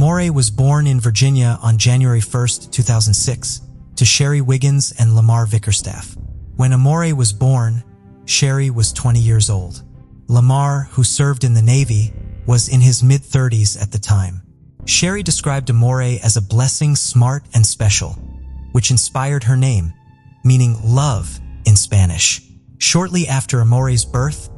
Amore was born in Virginia on January 1, 2006, to Sherry Wiggins and Lamar Vickerstaff. When Amore was born, Sherry was 20 years old. Lamar, who served in the Navy, was in his mid-30s at the time. Sherry described Amore as a blessing, smart and special, which inspired her name, meaning love in Spanish. Shortly after Amore's birth,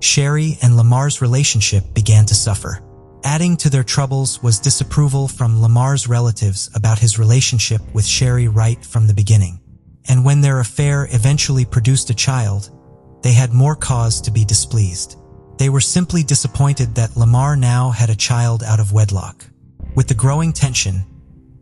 Sherry and Lamar's relationship began to suffer. Adding to their troubles was disapproval from Lamar's relatives about his relationship with Sherry right from the beginning. And when their affair eventually produced a child, they had more cause to be displeased. They were simply disappointed that Lamar now had a child out of wedlock. With the growing tension,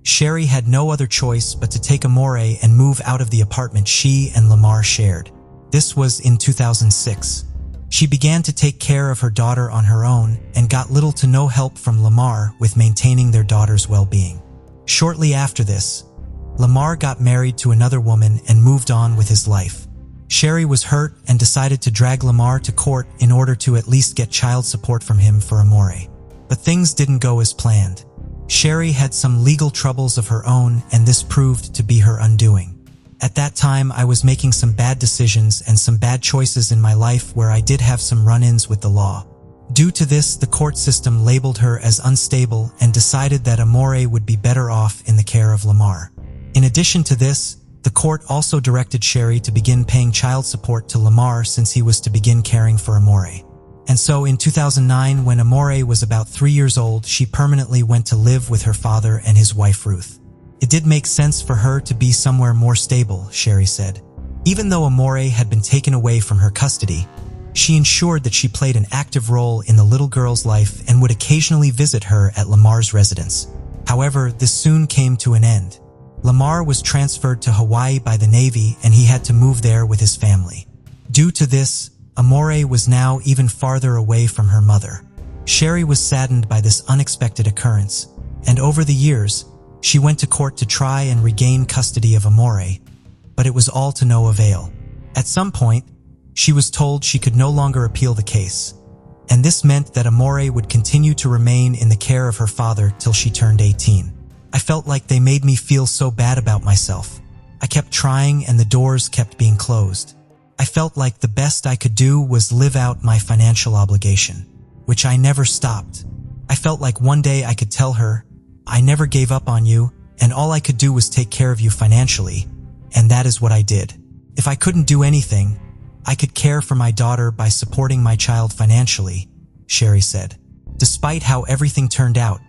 Sherry had no other choice but to take Amore and move out of the apartment she and Lamar shared. This was in 2006. She began to take care of her daughter on her own and got little to no help from Lamar with maintaining their daughter's well-being. Shortly after this, Lamar got married to another woman and moved on with his life. Sherry was hurt and decided to drag Lamar to court in order to at least get child support from him for Amore. But things didn't go as planned. Sherry had some legal troubles of her own, and this proved to be her undoing. At that time, I was making some bad decisions and some bad choices in my life where I did have some run-ins with the law. Due to this, the court system labeled her as unstable and decided that Amore would be better off in the care of Lamar. In addition to this, the court also directed Sherry to begin paying child support to Lamar since he was to begin caring for Amore. And so in 2009, when Amore was about 3 years old, she permanently went to live with her father and his wife Ruth. It did make sense for her to be somewhere more stable, Sherry said. Even though Amore had been taken away from her custody, she ensured that she played an active role in the little girl's life and would occasionally visit her at Lamar's residence. However, this soon came to an end. Lamar was transferred to Hawaii by the Navy and he had to move there with his family. Due to this, Amore was now even farther away from her mother. Sherry was saddened by this unexpected occurrence, and over the years, she went to court to try and regain custody of Amore, but it was all to no avail. At some point, she was told she could no longer appeal the case, and this meant that Amore would continue to remain in the care of her father till she turned 18. I felt like they made me feel so bad about myself. I kept trying and the doors kept being closed. I felt like the best I could do was live out my financial obligation, which I never stopped. I felt like one day I could tell her, I never gave up on you, and all I could do was take care of you financially, and that is what I did. If I couldn't do anything, I could care for my daughter by supporting my child financially, Sherry said. Despite how everything turned out,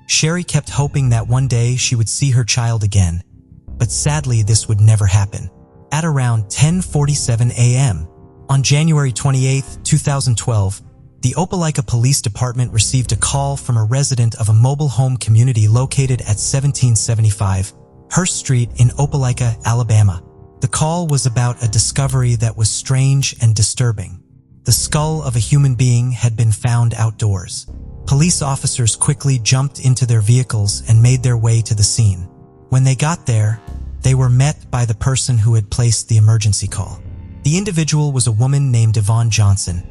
Sherry kept hoping that one day she would see her child again, but sadly this would never happen. At around 10:47 a.m. on January 28, 2012, the Opelika Police Department received a call from a resident of a mobile home community located at 1775 Hurst Street in Opelika, Alabama. The call was about a discovery that was strange and disturbing. The skull of a human being had been found outdoors. Police officers quickly jumped into their vehicles and made their way to the scene. When they got there, they were met by the person who had placed the emergency call. The individual was a woman named Yvonne Johnson,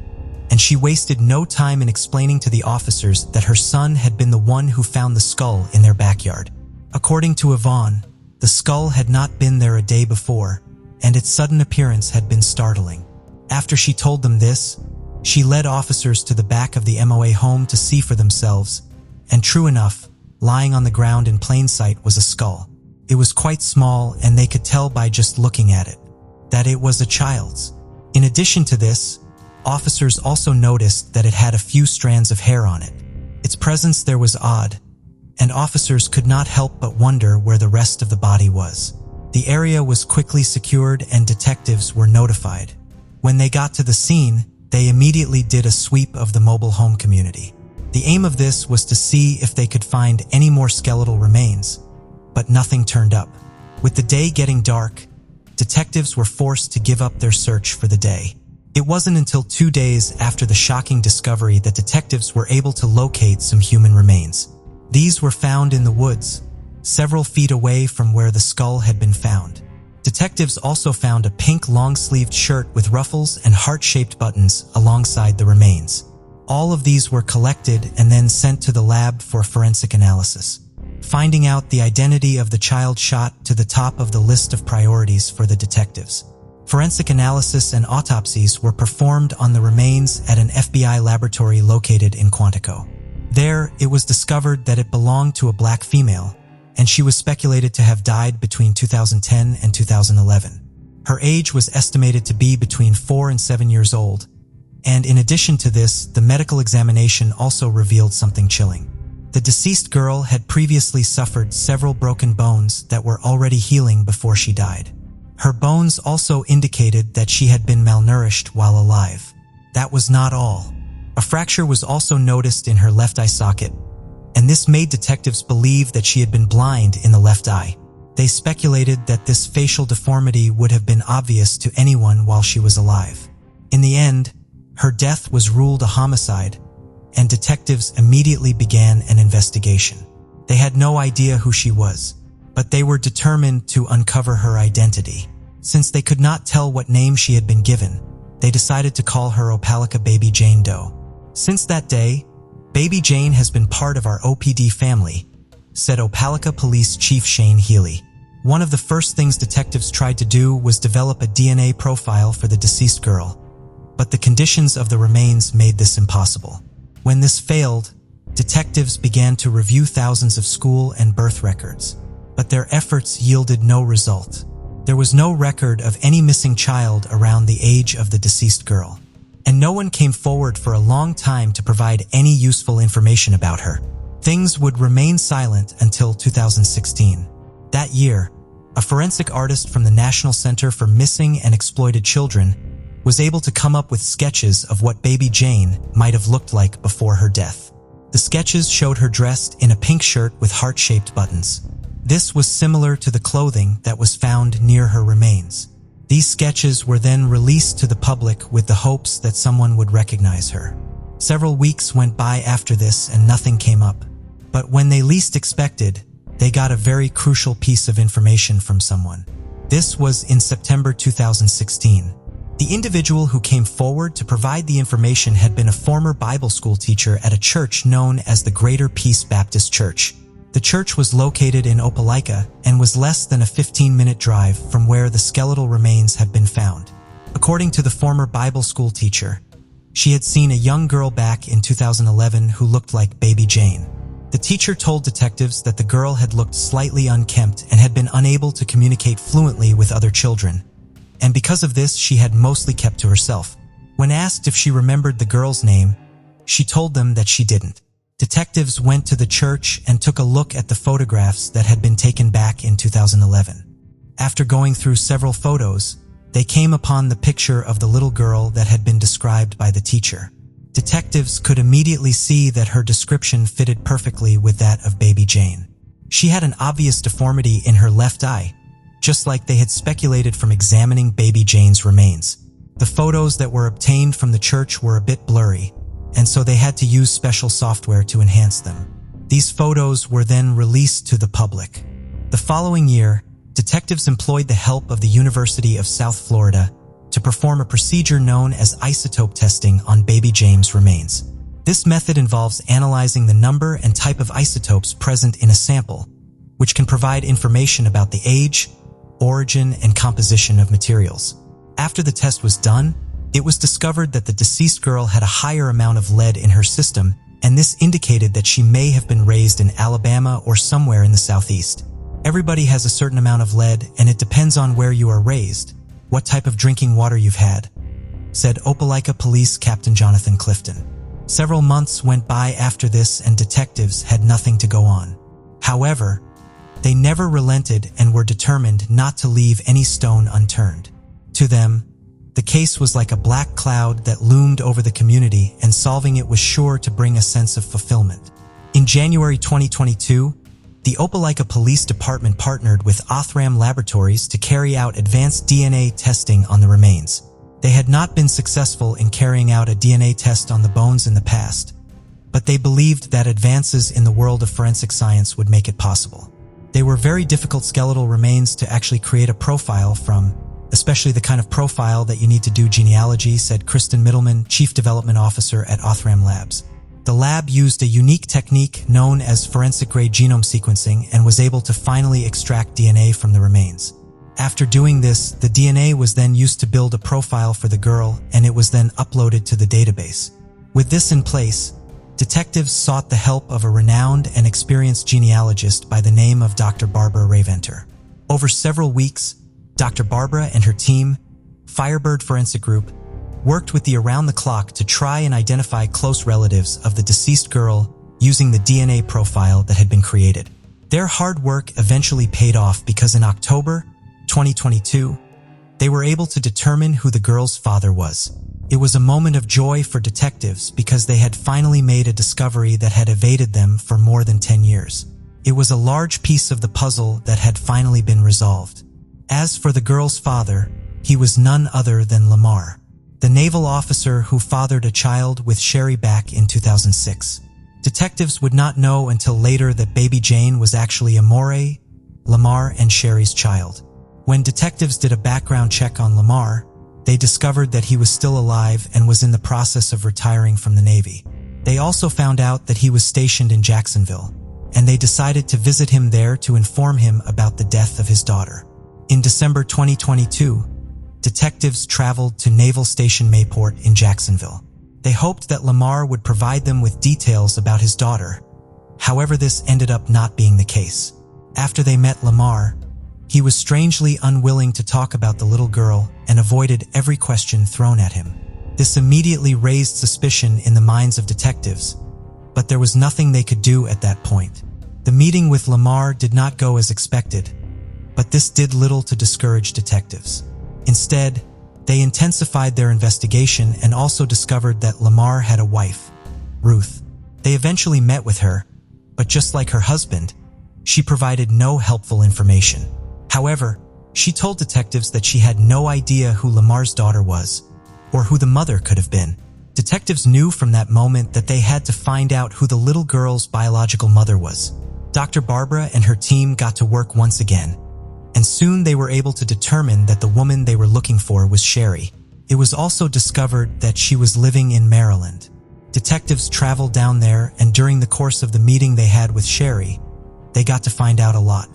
and she wasted no time in explaining to the officers that her son had been the one who found the skull in their backyard. According to Yvonne, the skull had not been there a day before, and its sudden appearance had been startling. After she told them this, she led officers to the back of the MOA home to see for themselves, and true enough, lying on the ground in plain sight was a skull. It was quite small, and they could tell by just looking at it that it was a child's. In addition to this, officers also noticed that it had a few strands of hair on it. Its presence there was odd, and officers could not help but wonder where the rest of the body was. The area was quickly secured and detectives were notified. When they got to the scene, they immediately did a sweep of the mobile home community. The aim of this was to see if they could find any more skeletal remains, but nothing turned up. With the day getting dark, detectives were forced to give up their search for the day. It wasn't until 2 days after the shocking discovery that detectives were able to locate some human remains. These were found in the woods, several feet away from where the skull had been found. Detectives also found a pink long-sleeved shirt with ruffles and heart-shaped buttons alongside the remains. All of these were collected and then sent to the lab for forensic analysis. Finding out the identity of the child shot to the top of the list of priorities for the detectives. Forensic analysis and autopsies were performed on the remains at an FBI laboratory located in Quantico. There, it was discovered that it belonged to a black female, and she was speculated to have died between 2010 and 2011. Her age was estimated to be between 4 and 7 years old, and in addition to this, the medical examination also revealed something chilling. The deceased girl had previously suffered several broken bones that were already healing before she died. Her bones also indicated that she had been malnourished while alive. That was not all. A fracture was also noticed in her left eye socket, and this made detectives believe that she had been blind in the left eye. They speculated that this facial deformity would have been obvious to anyone while she was alive. In the end, her death was ruled a homicide, and detectives immediately began an investigation. They had no idea who she was, but they were determined to uncover her identity. Since they could not tell what name she had been given, they decided to call her Opalica Baby Jane Doe. Since that day, Baby Jane has been part of our OPD family, said Opalica Police Chief Shane Healy. One of the first things detectives tried to do was develop a DNA profile for the deceased girl, but the conditions of the remains made this impossible. When this failed, detectives began to review thousands of school and birth records, but their efforts yielded no result. There was no record of any missing child around the age of the deceased girl, and no one came forward for a long time to provide any useful information about her. Things would remain silent until 2016. That year, a forensic artist from the National Center for Missing and Exploited Children was able to come up with sketches of what Baby Jane might have looked like before her death. The sketches showed her dressed in a pink shirt with heart-shaped buttons. This was similar to the clothing that was found near her remains. These sketches were then released to the public with the hopes that someone would recognize her. Several weeks went by after this and nothing came up. But when they least expected, they got a very crucial piece of information from someone. This was in September 2016. The individual who came forward to provide the information had been a former Bible school teacher at a church known as the Greater Peace Baptist Church. The church was located in Opelika and was less than a 15-minute drive from where the skeletal remains had been found. According to the former Bible school teacher, she had seen a young girl back in 2011 who looked like Baby Jane. The teacher told detectives that the girl had looked slightly unkempt and had been unable to communicate fluently with other children, and because of this, she had mostly kept to herself. When asked if she remembered the girl's name, she told them that she didn't. Detectives went to the church and took a look at the photographs that had been taken back in 2011. After going through several photos, they came upon the picture of the little girl that had been described by the teacher. Detectives could immediately see that her description fitted perfectly with that of Baby Jane. She had an obvious deformity in her left eye, just like they had speculated from examining Baby Jane's remains. The photos that were obtained from the church were a bit blurry, and so they had to use special software to enhance them. These photos were then released to the public. The following year, detectives employed the help of the University of South Florida to perform a procedure known as isotope testing on Baby Jane's remains. This method involves analyzing the number and type of isotopes present in a sample, which can provide information about the age, origin, and composition of materials. After the test was done, it was discovered that the deceased girl had a higher amount of lead in her system, and this indicated that she may have been raised in Alabama or somewhere in the Southeast. Everybody has a certain amount of lead, and it depends on where you are raised, what type of drinking water you've had, said Opelika Police Captain Jonathan Clifton. Several months went by after this and detectives had nothing to go on. However, they never relented and were determined not to leave any stone unturned. To them, the case was like a black cloud that loomed over the community, and solving it was sure to bring a sense of fulfillment. In January 2022, the Opelika Police Department partnered with Othram Laboratories to carry out advanced DNA testing on the remains. They had not been successful in carrying out a DNA test on the bones in the past, but they believed that advances in the world of forensic science would make it possible. They were very difficult skeletal remains to actually create a profile from, especially the kind of profile that you need to do genealogy, said Kristen Middleman, Chief Development Officer at Othram Labs. The lab used a unique technique known as forensic-grade genome sequencing and was able to finally extract DNA from the remains. After doing this, the DNA was then used to build a profile for the girl, and it was then uploaded to the database. With this in place, detectives sought the help of a renowned and experienced genealogist by the name of Dr. Barbara Raventer. Over several weeks, Dr. Barbara and her team, Firebird Forensic Group, worked with the around-the-clock to try and identify close relatives of the deceased girl using the DNA profile that had been created. Their hard work eventually paid off because in October 2022, they were able to determine who the girl's father was. It was a moment of joy for detectives because they had finally made a discovery that had evaded them for more than 10 years. It was a large piece of the puzzle that had finally been resolved. As for the girl's father, he was none other than Lamar, the naval officer who fathered a child with Sherry back in 2006. Detectives would not know until later that baby Jane was actually Amore, Lamar, and Sherry's child. When detectives did a background check on Lamar, they discovered that he was still alive and was in the process of retiring from the Navy. They also found out that he was stationed in Jacksonville, and they decided to visit him there to inform him about the death of his daughter. In December 2022, detectives traveled to Naval Station Mayport in Jacksonville. They hoped that Lamar would provide them with details about his daughter. However, this ended up not being the case. After they met Lamar, he was strangely unwilling to talk about the little girl and avoided every question thrown at him. This immediately raised suspicion in the minds of detectives, but there was nothing they could do at that point. The meeting with Lamar did not go as expected, but this did little to discourage detectives. Instead, they intensified their investigation and also discovered that Lamar had a wife, Ruth. They eventually met with her, but just like her husband, she provided no helpful information. However, she told detectives that she had no idea who Lamar's daughter was, or who the mother could have been. Detectives knew from that moment that they had to find out who the little girl's biological mother was. Dr. Barbara and her team got to work once again, and soon they were able to determine that the woman they were looking for was Sherry. It was also discovered that she was living in Maryland. Detectives traveled down there, and during the course of the meeting they had with Sherry, they got to find out a lot.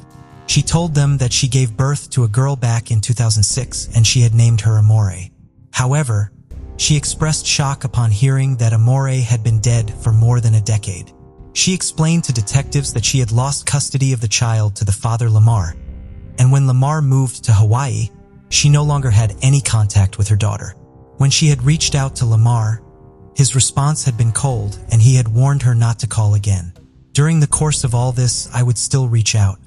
She told them that she gave birth to a girl back in 2006 and she had named her Amore. However, she expressed shock upon hearing that Amore had been dead for more than a decade. She explained to detectives that she had lost custody of the child to the father Lamar, and when Lamar moved to Hawaii, she no longer had any contact with her daughter. When she had reached out to Lamar, his response had been cold and he had warned her not to call again. During the course of all this, I would still reach out.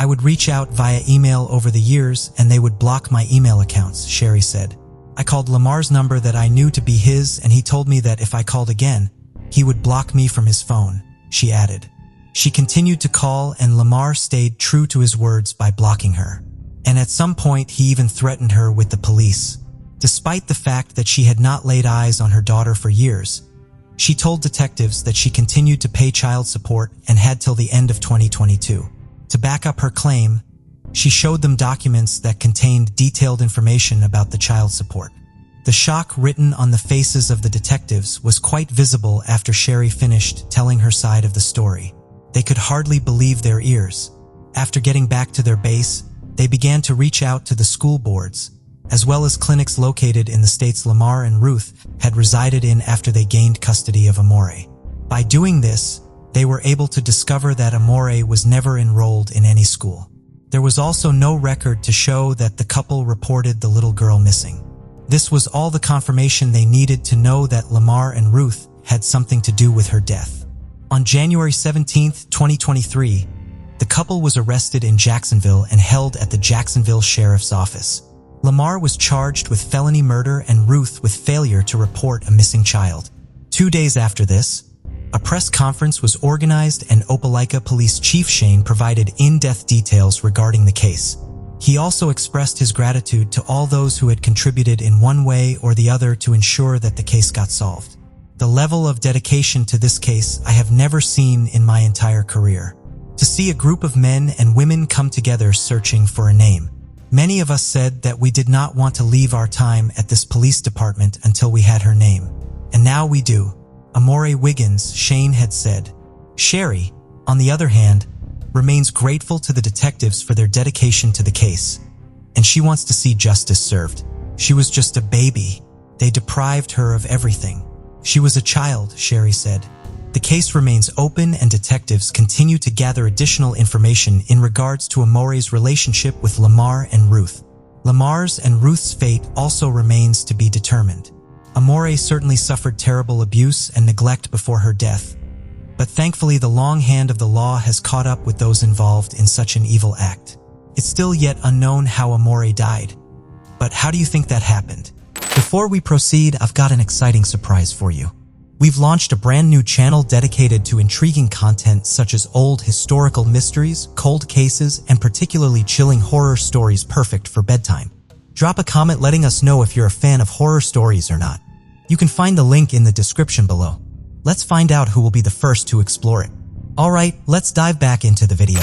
I would reach out via email over the years and they would block my email accounts, Sherry said. I called Lamar's number that I knew to be his and he told me that if I called again, he would block me from his phone, she added. She continued to call and Lamar stayed true to his words by blocking her. And at some point he even threatened her with the police. Despite the fact that she had not laid eyes on her daughter for years, she told detectives that she continued to pay child support and had till the end of 2022. To back up her claim, she showed them documents that contained detailed information about the child support. The shock written on the faces of the detectives was quite visible after Sherry finished telling her side of the story. They could hardly believe their ears. After getting back to their base, they began to reach out to the school boards, as well as clinics located in the states Lamar and Ruth had resided in after they gained custody of Amore. By doing this, they were able to discover that Amore was never enrolled in any school. There was also no record to show that the couple reported the little girl missing. This was all the confirmation they needed to know that Lamar and Ruth had something to do with her death. On January 17, 2023, the couple was arrested in Jacksonville and held at the Jacksonville Sheriff's Office. Lamar was charged with felony murder and Ruth with failure to report a missing child. 2 days after this, a press conference was organized and Opelika Police Chief Shane provided in-depth details regarding the case. He also expressed his gratitude to all those who had contributed in one way or the other to ensure that the case got solved. The level of dedication to this case I have never seen in my entire career. To see a group of men and women come together searching for a name, Many of us said that we did not want to leave our time at this police department until we had her name. And now we do. Amore Wiggins, Shane had said. Sherry, on the other hand, remains grateful to the detectives for their dedication to the case, and she wants to see justice served. She was just a baby. They deprived her of everything. She was a child, Sherry said. The case remains open and detectives continue to gather additional information in regards to Amore's relationship with Lamar and Ruth. Lamar's and Ruth's fate also remains to be determined. Amore certainly suffered terrible abuse and neglect before her death, but thankfully the long hand of the law has caught up with those involved in such an evil act. It's still yet unknown how Amore died, but how do you think that happened? Before we proceed, I've got an exciting surprise for you. We've launched a brand new channel dedicated to intriguing content such as old historical mysteries, cold cases, and particularly chilling horror stories perfect for bedtime. Drop a comment letting us know if you're a fan of horror stories or not. You can find the link in the description below. Let's find out who will be the first to explore it. Alright, let's dive back into the video.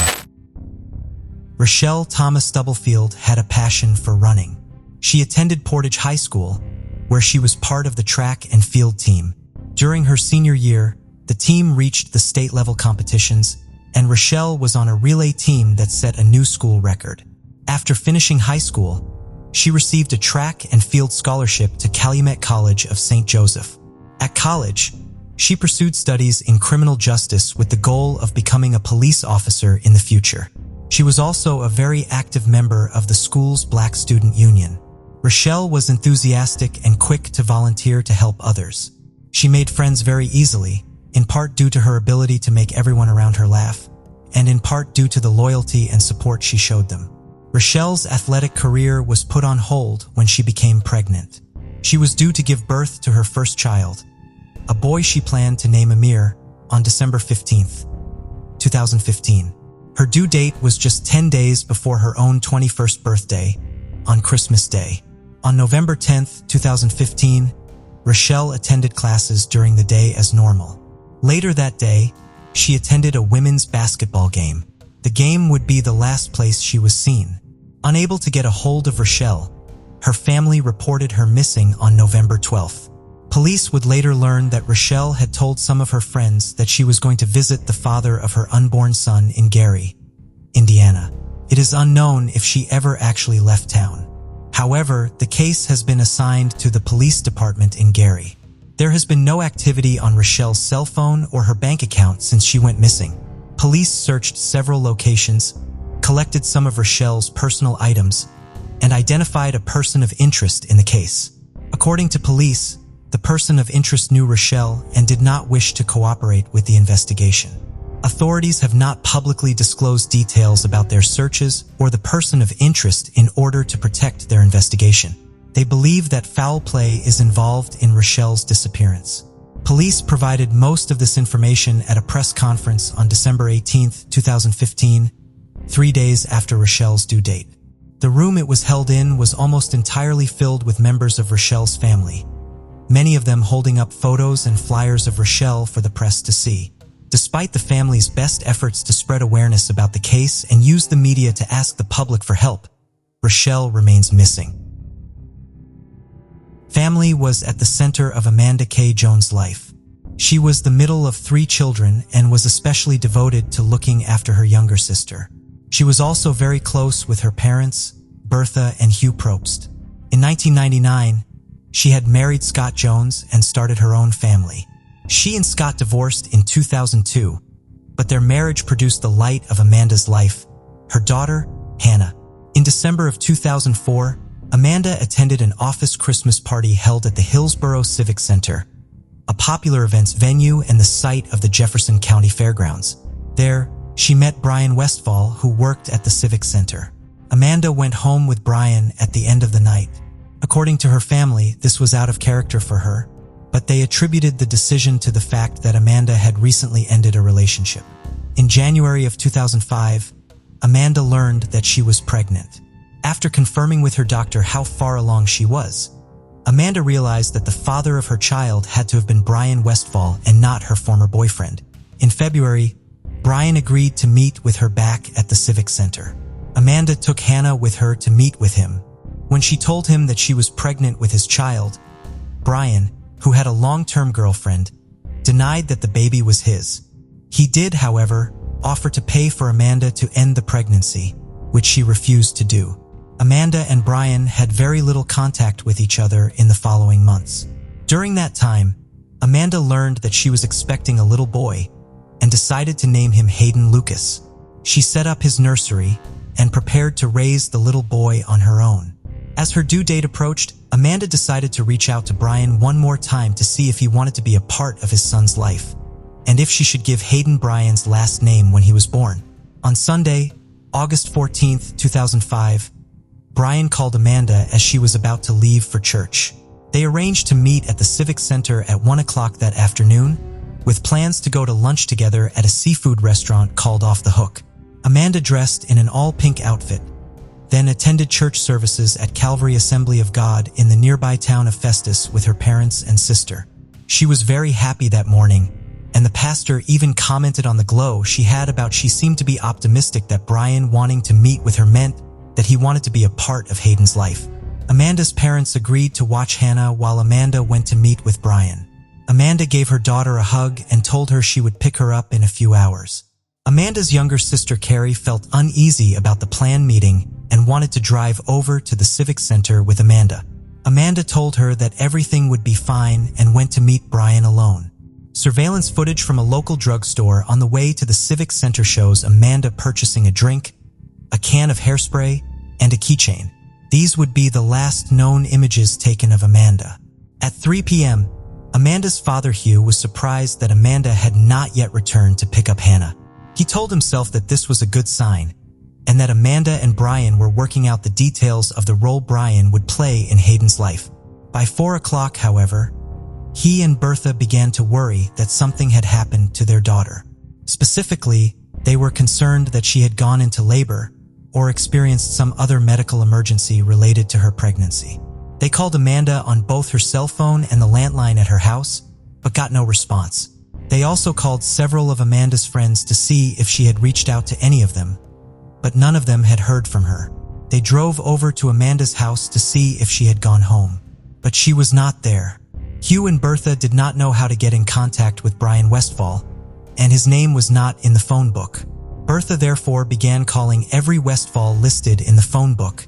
Richelle Thomas Stubblefield had a passion for running. She attended Portage High School, where she was part of the track and field team. During her senior year, the team reached the state-level competitions, and Richelle was on a relay team that set a new school record. After finishing high school, she received a track and field scholarship to Calumet College of St. Joseph. At college, she pursued studies in criminal justice with the goal of becoming a police officer in the future. She was also a very active member of the school's Black Student Union. Richelle was enthusiastic and quick to volunteer to help others. She made friends very easily, in part due to her ability to make everyone around her laugh, and in part due to the loyalty and support she showed them. Richelle's athletic career was put on hold when she became pregnant. She was due to give birth to her first child, a boy she planned to name Amir, on December 15th, 2015. Her due date was just 10 days before her own 21st birthday, on Christmas Day. On November 10th, 2015, Richelle attended classes during the day as normal. Later that day, she attended a women's basketball game. The game would be the last place she was seen. Unable to get a hold of Richelle, her family reported her missing on November 12th. Police would later learn that Richelle had told some of her friends that she was going to visit the father of her unborn son in Gary, Indiana. It is unknown if she ever actually left town. However, the case has been assigned to the police department in Gary. There has been no activity on Richelle's cell phone or her bank account since she went missing. Police searched several locations, collected some of Richelle's personal items, and identified a person of interest in the case. According to police, the person of interest knew Richelle and did not wish to cooperate with the investigation. Authorities have not publicly disclosed details about their searches or the person of interest in order to protect their investigation. They believe that foul play is involved in Richelle's disappearance. Police provided most of this information at a press conference on December 18, 2015, 3 days after Richelle's due date. The room it was held in was almost entirely filled with members of Richelle's family, many of them holding up photos and flyers of Richelle for the press to see. Despite the family's best efforts to spread awareness about the case and use the media to ask the public for help, Richelle remains missing. Family was at the center of Amanda K. Jones' life. She was the middle of 3 children and was especially devoted to looking after her younger sister. She was also very close with her parents, Bertha and Hugh Probst. In 1999, she had married Scott Jones and started her own family. She and Scott divorced in 2002, but their marriage produced the light of Amanda's life, her daughter, Hannah. In December of 2004, Amanda attended an office Christmas party held at the Hillsborough Civic Center, a popular events venue and the site of the Jefferson County Fairgrounds. There, she met Brian Westfall, who worked at the Civic Center. Amanda went home with Brian at the end of the night. According to her family, this was out of character for her, but they attributed the decision to the fact that Amanda had recently ended a relationship. In January of 2005, Amanda learned that she was pregnant. After confirming with her doctor how far along she was, Amanda realized that the father of her child had to have been Brian Westfall and not her former boyfriend. In February, Brian agreed to meet with her back at the Civic Center. Amanda took Hannah with her to meet with him. When she told him that she was pregnant with his child, Brian, who had a long-term girlfriend, denied that the baby was his. He did, however, offer to pay for Amanda to end the pregnancy, which she refused to do. Amanda and Brian had very little contact with each other in the following months. During that time, Amanda learned that she was expecting a little boy and decided to name him Hayden Lucas. She set up his nursery and prepared to raise the little boy on her own. As her due date approached, Amanda decided to reach out to Brian one more time to see if he wanted to be a part of his son's life, and if she should give Hayden Brian's last name when he was born. On Sunday, August 14th, 2005, Brian called Amanda as she was about to leave for church. They arranged to meet at the Civic Center at 1 o'clock that afternoon, with plans to go to lunch together at a seafood restaurant called Off the Hook. Amanda dressed in an all-pink outfit, then attended church services at Calvary Assembly of God in the nearby town of Festus with her parents and sister. She was very happy that morning, and the pastor even commented on the glow she had about she seemed to be optimistic that Brian wanting to meet with her meant that he wanted to be a part of Hayden's life. Amanda's parents agreed to watch Hannah while Amanda went to meet with Brian. Amanda gave her daughter a hug and told her she would pick her up in a few hours. Amanda's younger sister Carrie felt uneasy about the planned meeting and wanted to drive over to the Civic Center with Amanda. Amanda told her that everything would be fine and went to meet Brian alone. Surveillance footage from a local drugstore on the way to the Civic Center shows Amanda purchasing a drink, a can of hairspray, and a keychain. These would be the last known images taken of Amanda. At 3 p.m., Amanda's father Hugh was surprised that Amanda had not yet returned to pick up Hannah. He told himself that this was a good sign, and that Amanda and Brian were working out the details of the role Brian would play in Hayden's life. By 4 o'clock, however, he and Bertha began to worry that something had happened to their daughter. Specifically, they were concerned that she had gone into labor or experienced some other medical emergency related to her pregnancy. They called Amanda on both her cell phone and the landline at her house, but got no response. They also called several of Amanda's friends to see if she had reached out to any of them, but none of them had heard from her. They drove over to Amanda's house to see if she had gone home, but she was not there. Hugh and Bertha did not know how to get in contact with Brian Westfall, and his name was not in the phone book. Bertha therefore began calling every Westfall listed in the phone book,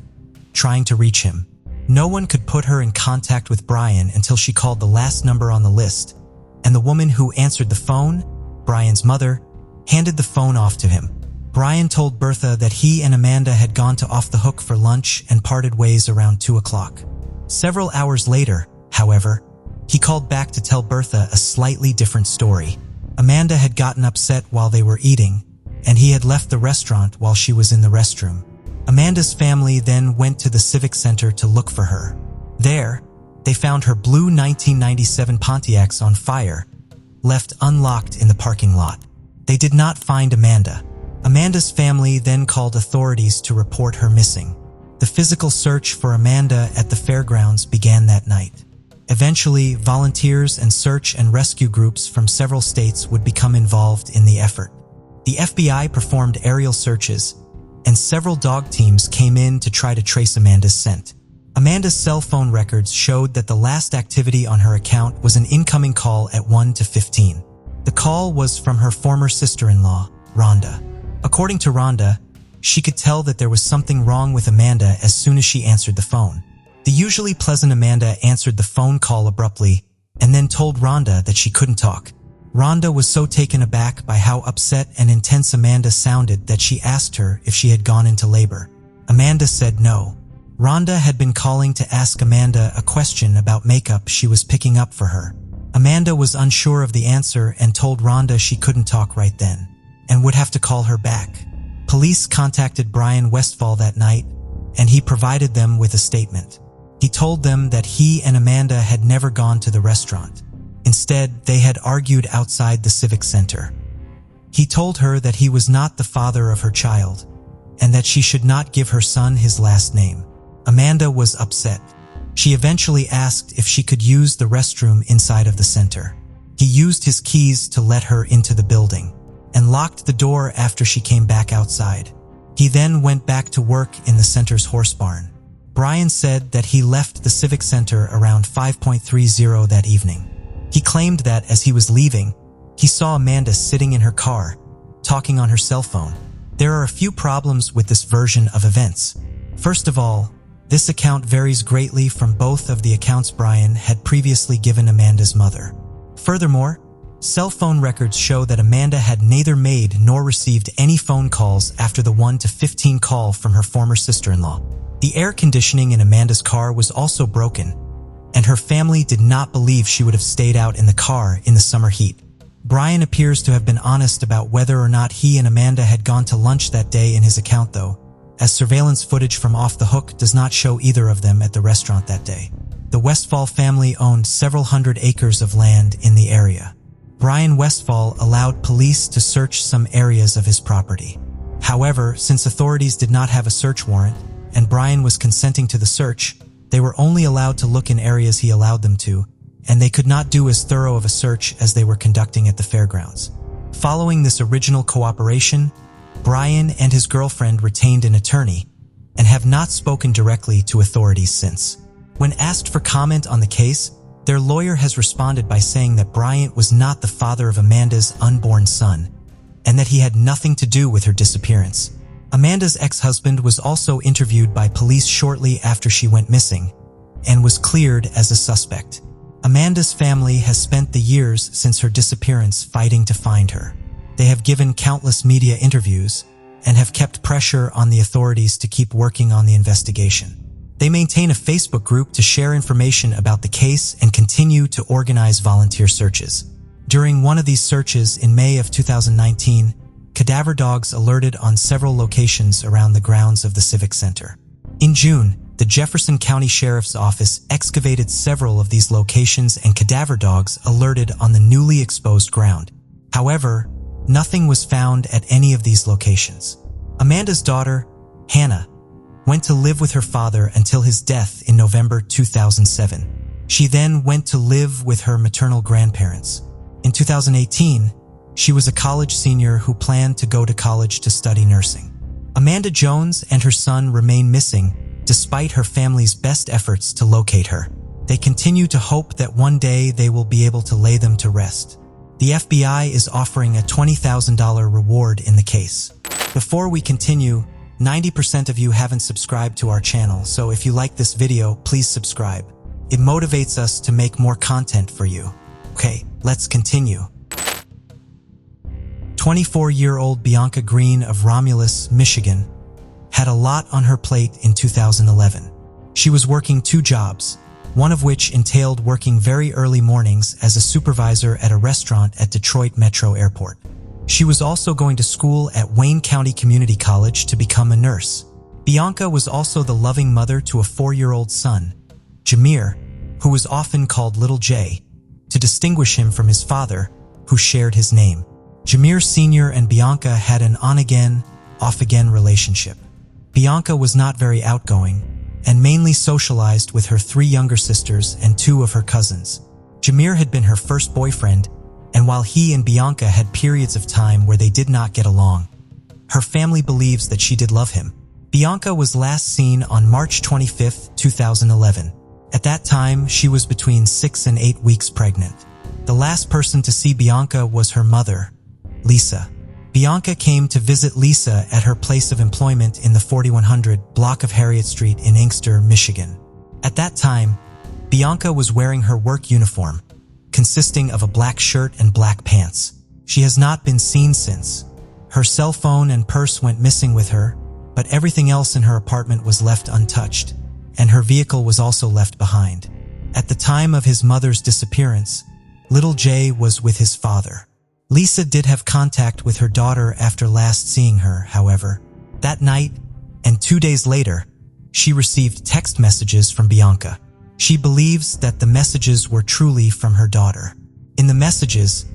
trying to reach him. No one could put her in contact with Brian until she called the last number on the list, and the woman who answered the phone, Brian's mother, handed the phone off to him. Brian told Bertha that he and Amanda had gone to Off the Hook for lunch and parted ways around 2 o'clock. Several hours later, however, he called back to tell Bertha a slightly different story. Amanda had gotten upset while they were eating, and he had left the restaurant while she was in the restroom. Amanda's family then went to the Civic Center to look for her. There, they found her blue 1997 Pontiacs on fire, left unlocked in the parking lot. They did not find Amanda. Amanda's family then called authorities to report her missing. The physical search for Amanda at the fairgrounds began that night. Eventually, volunteers and search and rescue groups from several states would become involved in the effort. The FBI performed aerial searches, and several dog teams came in to try to trace Amanda's scent. Amanda's cell phone records showed that the last activity on her account was an incoming call at 1:15. The call was from her former sister-in-law, Rhonda. According to Rhonda, she could tell that there was something wrong with Amanda as soon as she answered the phone. The usually pleasant Amanda answered the phone call abruptly and then told Rhonda that she couldn't talk. Rhonda was so taken aback by how upset and intense Amanda sounded that she asked her if she had gone into labor. Amanda said no. Rhonda had been calling to ask Amanda a question about makeup she was picking up for her. Amanda was unsure of the answer and told Rhonda she couldn't talk right then and would have to call her back. Police contacted Brian Westfall that night, and he provided them with a statement. He told them that he and Amanda had never gone to the restaurant. Instead, they had argued outside the Civic Center. He told her that he was not the father of her child, and that she should not give her son his last name. Amanda was upset. She eventually asked if she could use the restroom inside of the center. He used his keys to let her into the building, and locked the door after she came back outside. He then went back to work in the center's horse barn. Brian said that he left the Civic Center around 5:30 that evening. He claimed that as he was leaving, he saw Amanda sitting in her car, talking on her cell phone. There are a few problems with this version of events. First of all, this account varies greatly from both of the accounts Brian had previously given Amanda's mother. Furthermore, cell phone records show that Amanda had neither made nor received any phone calls after the 1 to 15 call from her former sister-in-law. The air conditioning in Amanda's car was also broken, and her family did not believe she would have stayed out in the car in the summer heat. Brian appears to have been honest about whether or not he and Amanda had gone to lunch that day in his account though, as surveillance footage from Off the Hook does not show either of them at the restaurant that day. The Westfall family owned several hundred acres of land in the area. Brian Westfall allowed police to search some areas of his property. However, since authorities did not have a search warrant, and Brian was consenting to the search, they were only allowed to look in areas he allowed them to, and they could not do as thorough of a search as they were conducting at the fairgrounds. Following this original cooperation, Brian and his girlfriend retained an attorney and have not spoken directly to authorities since. When asked for comment on the case, their lawyer has responded by saying that Brian was not the father of Amanda's unborn son and that he had nothing to do with her disappearance. Amanda's ex-husband was also interviewed by police shortly after she went missing and was cleared as a suspect. Amanda's family has spent the years since her disappearance fighting to find her. They have given countless media interviews and have kept pressure on the authorities to keep working on the investigation. They maintain a Facebook group to share information about the case and continue to organize volunteer searches. During one of these searches in May of 2019, cadaver dogs alerted on several locations around the grounds of the Civic Center. In June, the Jefferson County Sheriff's Office excavated several of these locations and cadaver dogs alerted on the newly exposed ground. However, nothing was found at any of these locations. Amanda's daughter, Hannah, went to live with her father until his death in November 2007. She then went to live with her maternal grandparents. In 2018, she was a college senior who planned to go to college to study nursing. Amanda Jones and her son remain missing despite her family's best efforts to locate her. They continue to hope that one day they will be able to lay them to rest. The FBI is offering a $20,000 reward in the case. Before we continue, 90% of you haven't subscribed to our channel, so if you like this video, please subscribe. It motivates us to make more content for you. Okay, let's continue. 24-year-old Bianca Green of Romulus, Michigan, had a lot on her plate in 2011. She was working 2 jobs, one of which entailed working very early mornings as a supervisor at a restaurant at Detroit Metro Airport. She was also going to school at Wayne County Community College to become a nurse. Bianca was also the loving mother to a 4-year-old son, Jameer, who was often called Little J, to distinguish him from his father, who shared his name. Jameer Sr. and Bianca had an on-again, off-again relationship. Bianca was not very outgoing and mainly socialized with her 3 younger sisters and 2 of her cousins. Jameer had been her first boyfriend, and while he and Bianca had periods of time where they did not get along, her family believes that she did love him. Bianca was last seen on March 25, 2011. At that time, she was between 6 and 8 weeks pregnant. The last person to see Bianca was her mother, Lisa. Bianca came to visit Lisa at her place of employment in the 4100 block of Harriet Street in Inkster, Michigan. At that time, Bianca was wearing her work uniform, consisting of a black shirt and black pants. She has not been seen since. Her cell phone and purse went missing with her, but everything else in her apartment was left untouched, and her vehicle was also left behind. At the time of his mother's disappearance, Little J was with his father. Lisa did have contact with her daughter after last seeing her, however. That night, and 2 days later, she received text messages from Bianca. She believes that the messages were truly from her daughter. In the messages,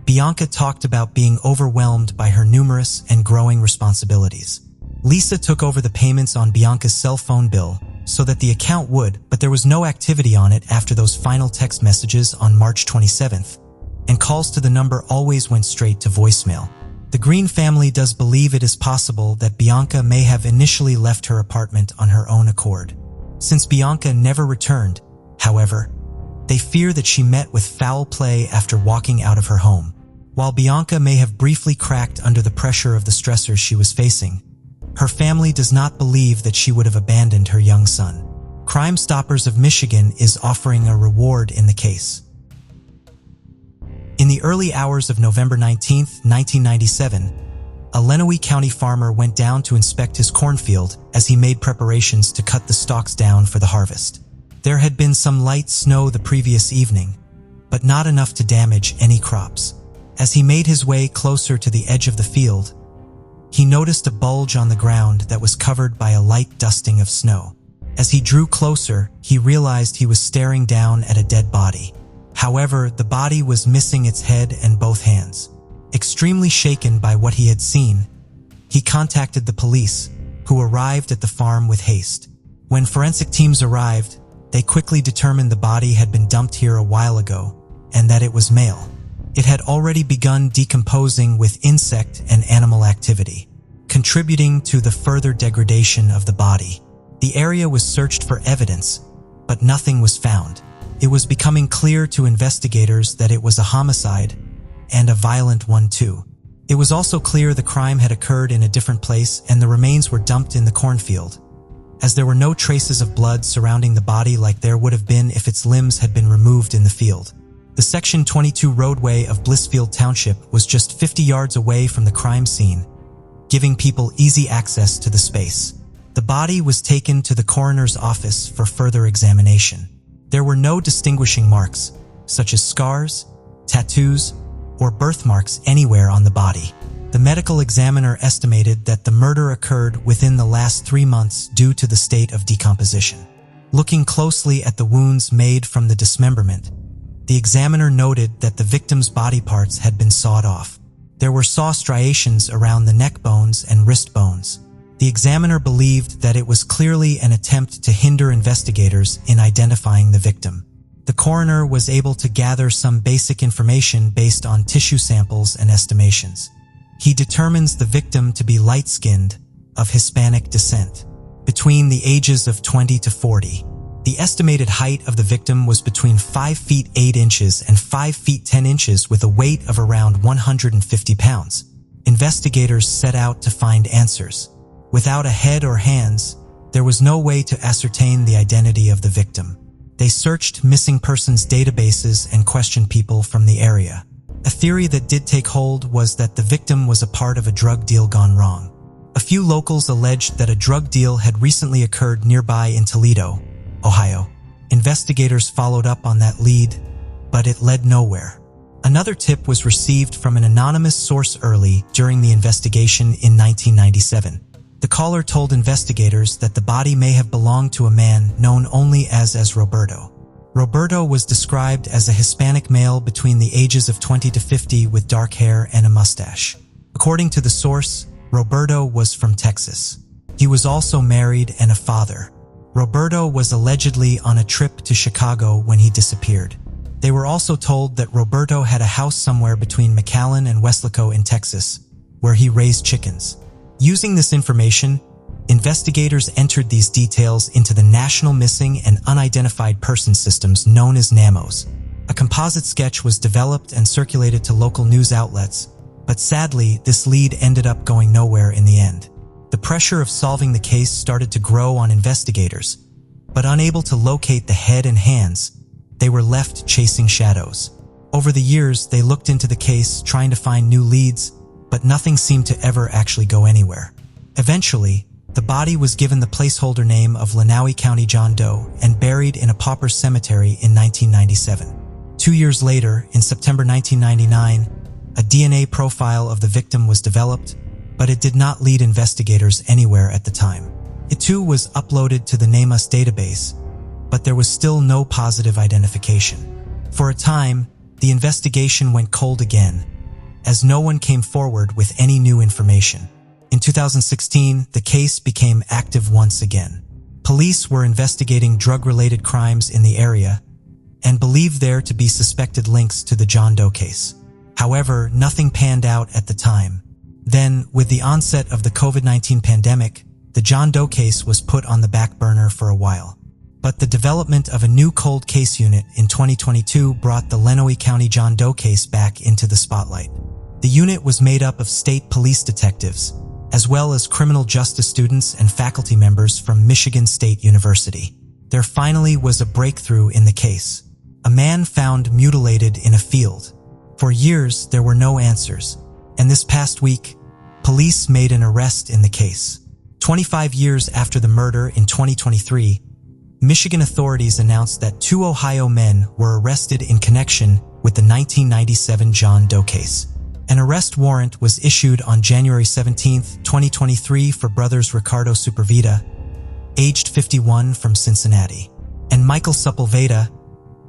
Bianca talked about being overwhelmed by her numerous and growing responsibilities. Lisa took over the payments on Bianca's cell phone bill so that the account would, but there was no activity on it after those final text messages on March 27th, and calls to the number always went straight to voicemail. The Green family does believe it is possible that Bianca may have initially left her apartment on her own accord. Since Bianca never returned, however, they fear that she met with foul play after walking out of her home. While Bianca may have briefly cracked under the pressure of the stressors she was facing, her family does not believe that she would have abandoned her young son. Crime Stoppers of Michigan is offering a reward in the case. In the early hours of November 19, 1997, a Lenoi County farmer went down to inspect his cornfield as he made preparations to cut the stalks down for the harvest. There had been some light snow the previous evening, but not enough to damage any crops. As he made his way closer to the edge of the field, he noticed a bulge on the ground that was covered by a light dusting of snow. As he drew closer, he realized he was staring down at a dead body. However, the body was missing its head and both hands. Extremely shaken by what he had seen, he contacted the police, who arrived at the farm with haste. When forensic teams arrived, they quickly determined the body had been dumped here a while ago and that it was male. It had already begun decomposing with insect and animal activity, contributing to the further degradation of the body. The area was searched for evidence, but nothing was found. It was becoming clear to investigators that it was a homicide, and a violent one too. It was also clear the crime had occurred in a different place and the remains were dumped in the cornfield, as there were no traces of blood surrounding the body like there would have been if its limbs had been removed in the field. The Section 22 roadway of Blissfield Township was just 50 yards away from the crime scene, giving people easy access to the space. The body was taken to the coroner's office for further examination. There were no distinguishing marks, such as scars, tattoos, or birthmarks anywhere on the body. The medical examiner estimated that the murder occurred within the last 3 months due to the state of decomposition. Looking closely at the wounds made from the dismemberment, the examiner noted that the victim's body parts had been sawed off. There were saw striations around the neck bones and wrist bones. The examiner believed that it was clearly an attempt to hinder investigators in identifying the victim. The coroner was able to gather some basic information based on tissue samples and estimations. He determines the victim to be light-skinned, of Hispanic descent, between the ages of 20 to 40. The estimated height of the victim was between 5 feet 8 inches and 5 feet 10 inches with a weight of around 150 pounds. Investigators set out to find answers. Without a head or hands, there was no way to ascertain the identity of the victim. They searched missing persons databases and questioned people from the area. A theory that did take hold was that the victim was a part of a drug deal gone wrong. A few locals alleged that a drug deal had recently occurred nearby in Toledo, Ohio. Investigators followed up on that lead, but it led nowhere. Another tip was received from an anonymous source early during the investigation in 1997. The caller told investigators that the body may have belonged to a man known only as Roberto. Roberto was described as a Hispanic male between the ages of 20 to 50 with dark hair and a mustache. According to the source, Roberto was from Texas. He was also married and a father. Roberto was allegedly on a trip to Chicago when he disappeared. They were also told that Roberto had a house somewhere between McAllen and Weslaco in Texas, where he raised chickens. Using this information, investigators entered these details into the National Missing and Unidentified Person Systems known as NAMOS. A composite sketch was developed and circulated to local news outlets, but sadly, this lead ended up going nowhere in the end. The pressure of solving the case started to grow on investigators, but unable to locate the head and hands, they were left chasing shadows. Over the years, they looked into the case trying to find new leads, but nothing seemed to ever actually go anywhere. Eventually, the body was given the placeholder name of Lenoi County John Doe and buried in a pauper cemetery in 1997. 2 years later, in September 1999, a DNA profile of the victim was developed, but it did not lead investigators anywhere at the time. It too was uploaded to the NAMOS database, but there was still no positive identification. For a time, the investigation went cold again, as no one came forward with any new information. In 2016, the case became active once again. Police were investigating drug-related crimes in the area and believed there to be suspected links to the John Doe case. However, nothing panned out at the time. Then, with the onset of the COVID-19 pandemic, the John Doe case was put on the back burner for a while. But the development of a new cold case unit in 2022 brought the Lenoi County John Doe case back into the spotlight. The unit was made up of state police detectives, as well as criminal justice students and faculty members from Michigan State University. There finally was a breakthrough in the case. A man found mutilated in a field. For years, there were no answers. And this past week, police made an arrest in the case. 25 years after the murder in 2023, Michigan authorities announced that 2 Ohio men were arrested in connection with the 1997 John Doe case. An arrest warrant was issued on January 17, 2023 for brothers Ricardo Sepulveda, aged 51 from Cincinnati, and Michael Sepulveda,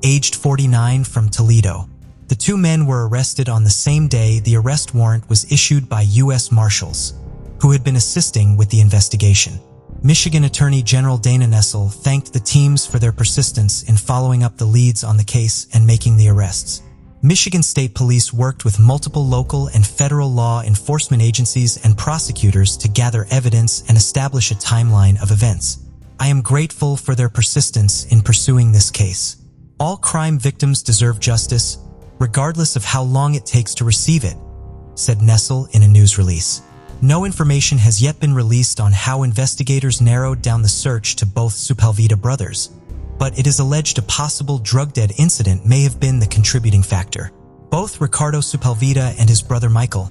aged 49 from Toledo. The 2 men were arrested on the same day the arrest warrant was issued by U.S. Marshals, who had been assisting with the investigation. Michigan Attorney General Dana Nessel thanked the teams for their persistence in following up the leads on the case and making the arrests. Michigan State Police worked with multiple local and federal law enforcement agencies and prosecutors to gather evidence and establish a timeline of events. I am grateful for their persistence in pursuing this case. All crime victims deserve justice, regardless of how long it takes to receive it, said Nessel in a news release. No information has yet been released on how investigators narrowed down the search to both Sepulveda brothers, but it is alleged a possible drug-dead incident may have been the contributing factor. Both Ricardo Sepulveda and his brother Michael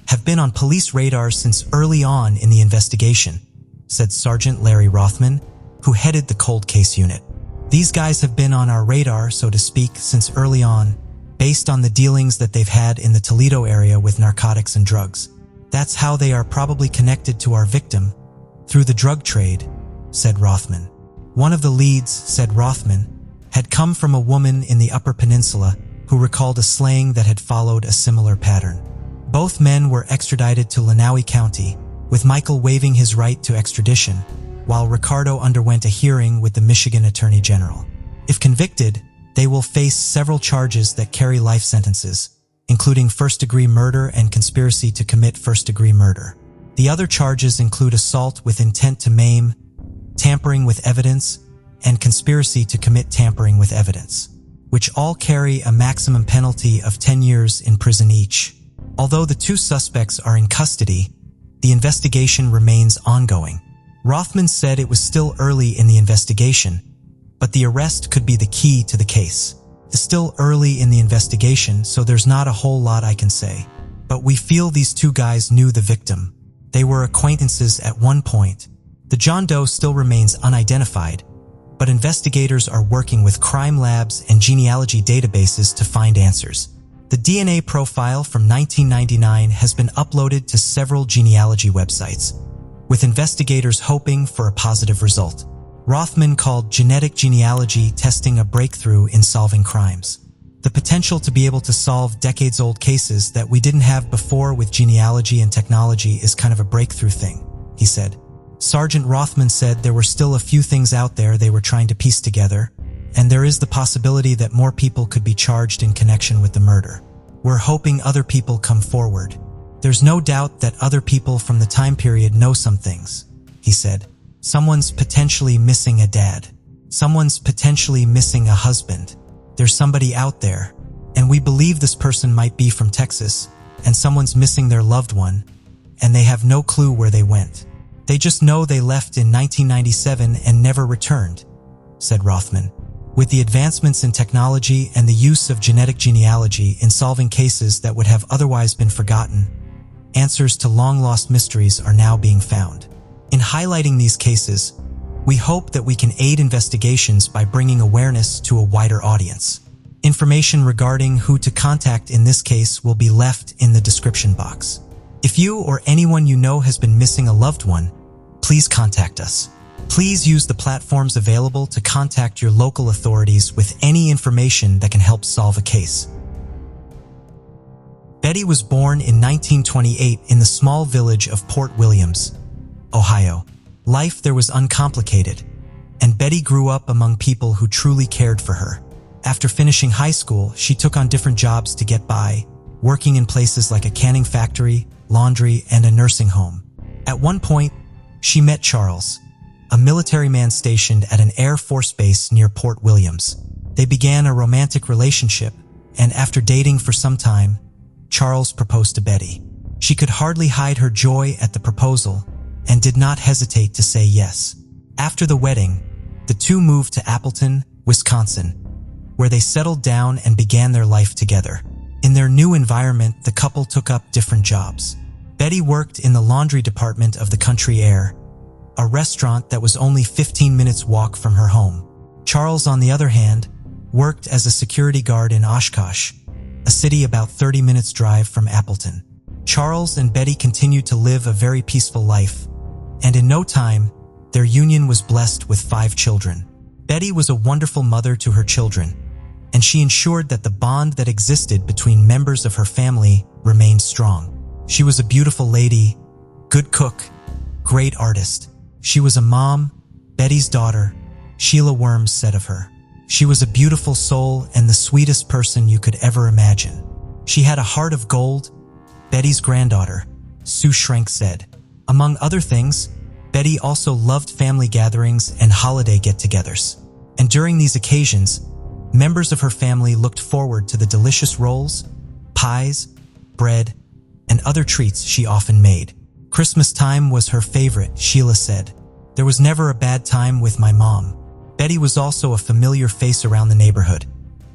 have been on police radar since early on in the investigation, said Sergeant Larry Rothman, who headed the cold case unit. These guys have been on our radar, so to speak, since early on, based on the dealings that they've had in the Toledo area with narcotics and drugs. That's how they are probably connected to our victim, through the drug trade, said Rothman. One of the leads, said Rothman, had come from a woman in the Upper Peninsula who recalled a slaying that had followed a similar pattern. Both men were extradited to Lenoi County, with Michael waiving his right to extradition, while Ricardo underwent a hearing with the Michigan Attorney General. If convicted, they will face several charges that carry life sentences, including first-degree murder and conspiracy to commit first-degree murder. The other charges include assault with intent to maim, tampering with evidence, and conspiracy to commit tampering with evidence, which all carry a maximum penalty of 10 years in prison each. Although the 2 suspects are in custody, the investigation remains ongoing. Rothman said it was still early in the investigation, but the arrest could be the key to the case. It's still early in the investigation, so there's not a whole lot I can say. But we feel these 2 guys knew the victim. They were acquaintances at one point. The John Doe still remains unidentified, but investigators are working with crime labs and genealogy databases to find answers. The DNA profile from 1999 has been uploaded to several genealogy websites, with investigators hoping for a positive result. Rothman called genetic genealogy testing a breakthrough in solving crimes. The potential to be able to solve decades-old cases that we didn't have before with genealogy and technology is kind of a breakthrough thing, he said. Sergeant Rothman said there were still a few things out there they were trying to piece together, and there is the possibility that more people could be charged in connection with the murder. We're hoping other people come forward. There's no doubt that other people from the time period know some things, he said. Someone's potentially missing a dad. Someone's potentially missing a husband. There's somebody out there, and we believe this person might be from Texas, and someone's missing their loved one, and they have no clue where they went. They just know they left in 1997 and never returned, said Rothman. With the advancements in technology and the use of genetic genealogy in solving cases that would have otherwise been forgotten, answers to long-lost mysteries are now being found. In highlighting these cases, we hope that we can aid investigations by bringing awareness to a wider audience. Information regarding who to contact in this case will be left in the description box. If you or anyone you know has been missing a loved one, please contact us. Please use the platforms available to contact your local authorities with any information that can help solve a case. Betty was born in 1928 in the small village of Port Williams, Ohio. Life there was uncomplicated, and Betty grew up among people who truly cared for her. After finishing high school, she took on different jobs to get by, working in places like a canning factory, laundry, and a nursing home. At one point, she met Charles, a military man stationed at an Air Force base near Port Williams. They began a romantic relationship, and after dating for some time, Charles proposed to Betty. She could hardly hide her joy at the proposal and did not hesitate to say yes. After the wedding, the two moved to Appleton, Wisconsin, where they settled down and began their life together. In their new environment, the couple took up different jobs. Betty worked in the laundry department of the Country Air, a restaurant that was only 15 minutes walk from her home. Charles, on the other hand, worked as a security guard in Oshkosh, a city about 30 minutes drive from Appleton. Charles and Betty continued to live a very peaceful life, and in no time, their union was blessed with 5 children. Betty was a wonderful mother to her children, and she ensured that the bond that existed between members of her family remained strong. She was a beautiful lady, good cook, great artist. She was a mom, Betty's daughter, Sheila Worms said of her. She was a beautiful soul and the sweetest person you could ever imagine. She had a heart of gold, Betty's granddaughter, Sue Schrenk said. Among other things, Betty also loved family gatherings and holiday get-togethers. And during these occasions, members of her family looked forward to the delicious rolls, pies, bread, and other treats she often made. Christmas time was her favorite, Sheila said. There was never a bad time with my mom. Betty was also a familiar face around the neighborhood,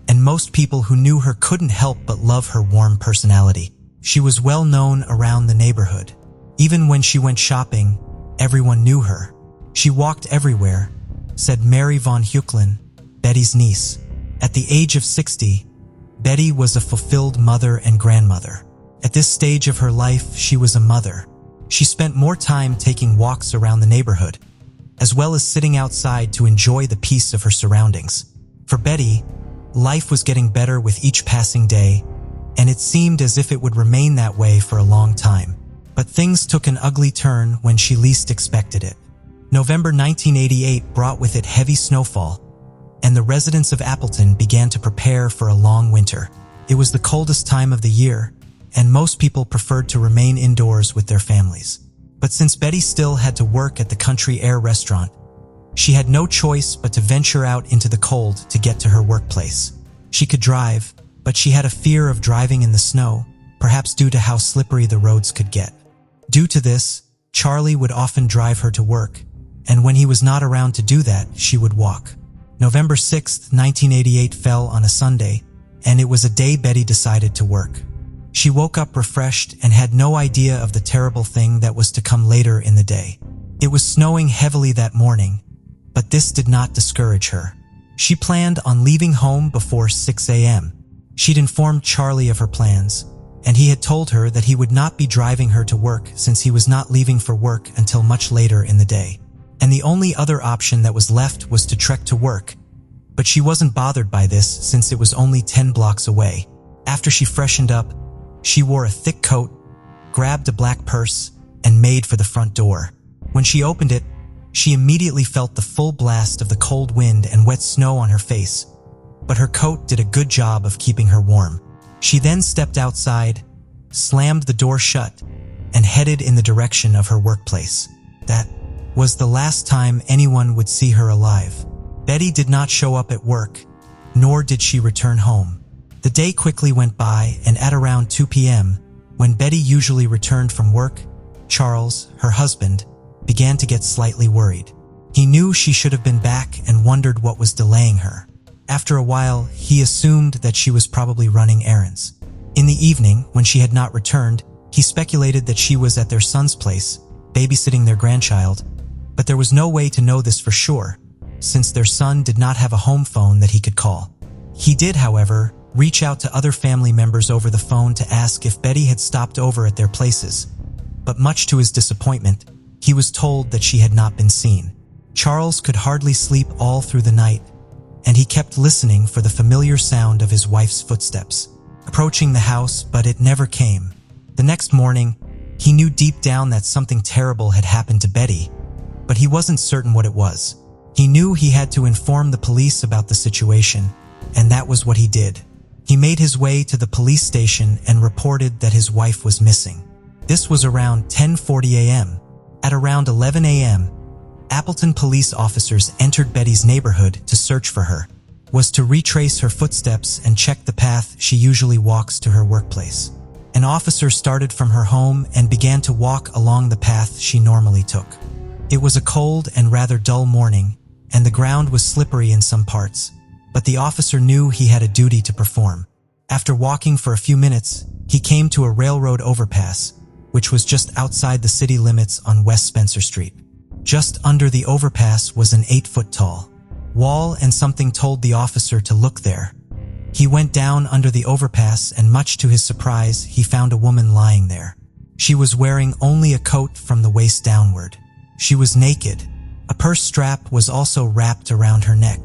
and most people who knew her couldn't help but love her warm personality. She was well known around the neighborhood. Even when she went shopping, everyone knew her. She walked everywhere, said Mary von Heuchlin, Betty's niece. At the age of 60, Betty was a fulfilled mother and grandmother. At this stage of her life, she was a mother. She spent more time taking walks around the neighborhood, as well as sitting outside to enjoy the peace of her surroundings. For Betty, life was getting better with each passing day, and it seemed as if it would remain that way for a long time. But things took an ugly turn when she least expected it. November 1988 brought with it heavy snowfall, and the residents of Appleton began to prepare for a long winter. It was the coldest time of the year, and most people preferred to remain indoors with their families. But since Betty still had to work at the Country Air restaurant, she had no choice but to venture out into the cold to get to her workplace. She could drive, but she had a fear of driving in the snow, perhaps due to how slippery the roads could get. Due to this, Charlie would often drive her to work, and when he was not around to do that, she would walk. November 6, 1988 fell on a Sunday, and it was a day Betty decided to work. She woke up refreshed and had no idea of the terrible thing that was to come later in the day. It was snowing heavily that morning, but this did not discourage her. She planned on leaving home before 6 a.m. She'd informed Charlie of her plans, and he had told her that he would not be driving her to work since he was not leaving for work until much later in the day. And the only other option that was left was to trek to work, but she wasn't bothered by this since it was only 10 blocks away. After she freshened up, she wore a thick coat, grabbed a black purse, and made for the front door. When she opened it, she immediately felt the full blast of the cold wind and wet snow on her face, but her coat did a good job of keeping her warm. She then stepped outside, slammed the door shut, and headed in the direction of her workplace. That was the last time anyone would see her alive. Betty did not show up at work, nor did she return home. The day quickly went by, and at around 2 p.m., when Betty usually returned from work, Charles, her husband, began to get slightly worried. He knew she should have been back and wondered what was delaying her. After a while, he assumed that she was probably running errands. In the evening, when she had not returned, he speculated that she was at their son's place, babysitting their grandchild, but there was no way to know this for sure, since their son did not have a home phone that he could call. He did, however, reach out to other family members over the phone to ask if Betty had stopped over at their places, but much to his disappointment, he was told that she had not been seen. Charles could hardly sleep all through the night, and he kept listening for the familiar sound of his wife's footsteps, approaching the house, but it never came. The next morning, he knew deep down that something terrible had happened to Betty, but he wasn't certain what it was. He knew he had to inform the police about the situation, and that was what he did. He made his way to the police station and reported that his wife was missing. This was around 10:40 a.m. At around 11 a.m., Appleton police officers entered Betty's neighborhood to search for her, was to retrace her footsteps and check the path she usually walks to her workplace. An officer started from her home and began to walk along the path she normally took. It was a cold and rather dull morning, and the ground was slippery in some parts, but the officer knew he had a duty to perform. After walking for a few minutes, he came to a railroad overpass, which was just outside the city limits on West Spencer Street. Just under the overpass was an 8-foot-tall wall, and something told the officer to look there. He went down under the overpass, and much to his surprise, he found a woman lying there. She was wearing only a coat from the waist downward. She was naked. A purse strap was also wrapped around her neck.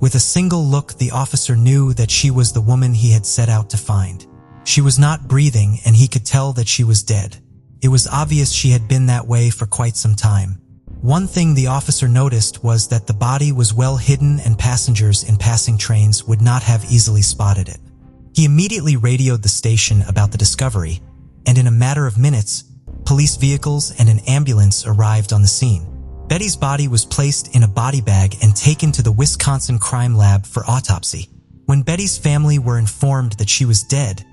With a single look, the officer knew that she was the woman he had set out to find. She was not breathing, and he could tell that she was dead. It was obvious she had been that way for quite some time. One thing the officer noticed was that the body was well hidden, and passengers in passing trains would not have easily spotted it. He immediately radioed the station about the discovery, and in a matter of minutes, police vehicles and an ambulance arrived on the scene. Betty's body was placed in a body bag and taken to the Wisconsin Crime Lab for autopsy. When Betty's family were informed that she was dead,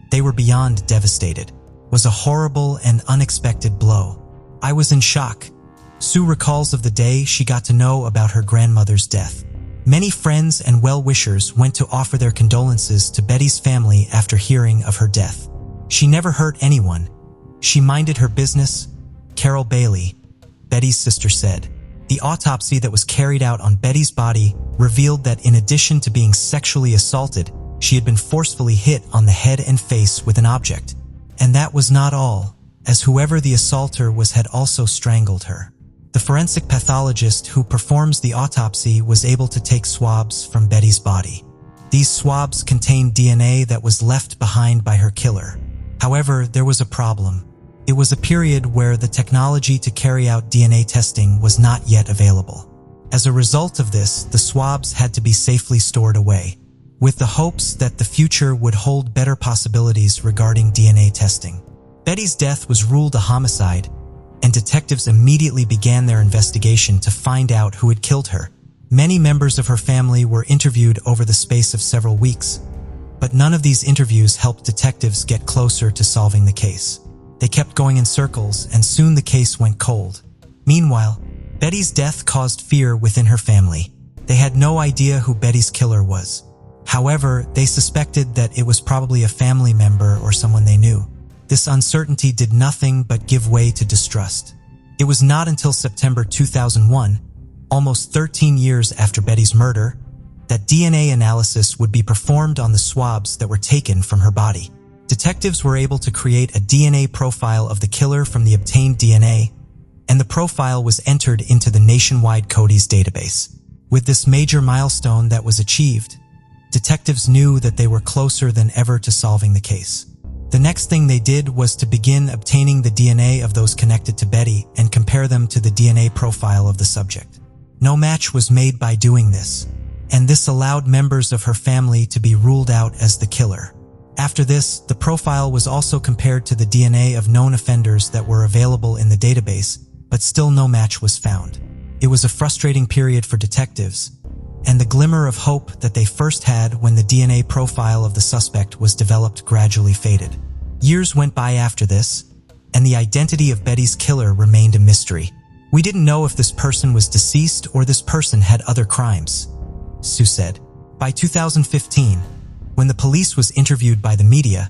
they were beyond devastated. It was a horrible and unexpected blow. I was in shock. Sue recalls of the day she got to know about her grandmother's death. Many friends and well-wishers went to offer their condolences to Betty's family after hearing of her death. She never hurt anyone. She minded her business, Carol Bailey, Betty's sister said. The autopsy that was carried out on Betty's body revealed that in addition to being sexually assaulted, she had been forcefully hit on the head and face with an object. And that was not all, as whoever the assaulter was had also strangled her. The forensic pathologist who performs the autopsy was able to take swabs from Betty's body. These swabs contained DNA that was left behind by her killer. However, there was a problem. It was a period where the technology to carry out DNA testing was not yet available. As a result of this, the swabs had to be safely stored away, with the hopes that the future would hold better possibilities regarding DNA testing. Betty's death was ruled a homicide, and detectives immediately began their investigation to find out who had killed her. Many members of her family were interviewed over the space of several weeks, but none of these interviews helped detectives get closer to solving the case. They kept going in circles, and soon the case went cold. Meanwhile, Betty's death caused fear within her family. They had no idea who Betty's killer was. However, they suspected that it was probably a family member or someone they knew. This uncertainty did nothing but give way to distrust. It was not until September 2001, almost 13 years after Betty's murder, that DNA analysis would be performed on the swabs that were taken from her body. Detectives were able to create a DNA profile of the killer from the obtained DNA, and the profile was entered into the nationwide CODIS database. With this major milestone that was achieved, detectives knew that they were closer than ever to solving the case. The next thing they did was to begin obtaining the DNA of those connected to Betty and compare them to the DNA profile of the subject. No match was made by doing this, and this allowed members of her family to be ruled out as the killer. After this, the profile was also compared to the DNA of known offenders that were available in the database, but still no match was found. It was a frustrating period for detectives, and the glimmer of hope that they first had when the DNA profile of the suspect was developed gradually faded. Years went by after this, and the identity of Betty's killer remained a mystery. We didn't know if this person was deceased or this person had other crimes, Sue said. By 2015, when the police was interviewed by the media,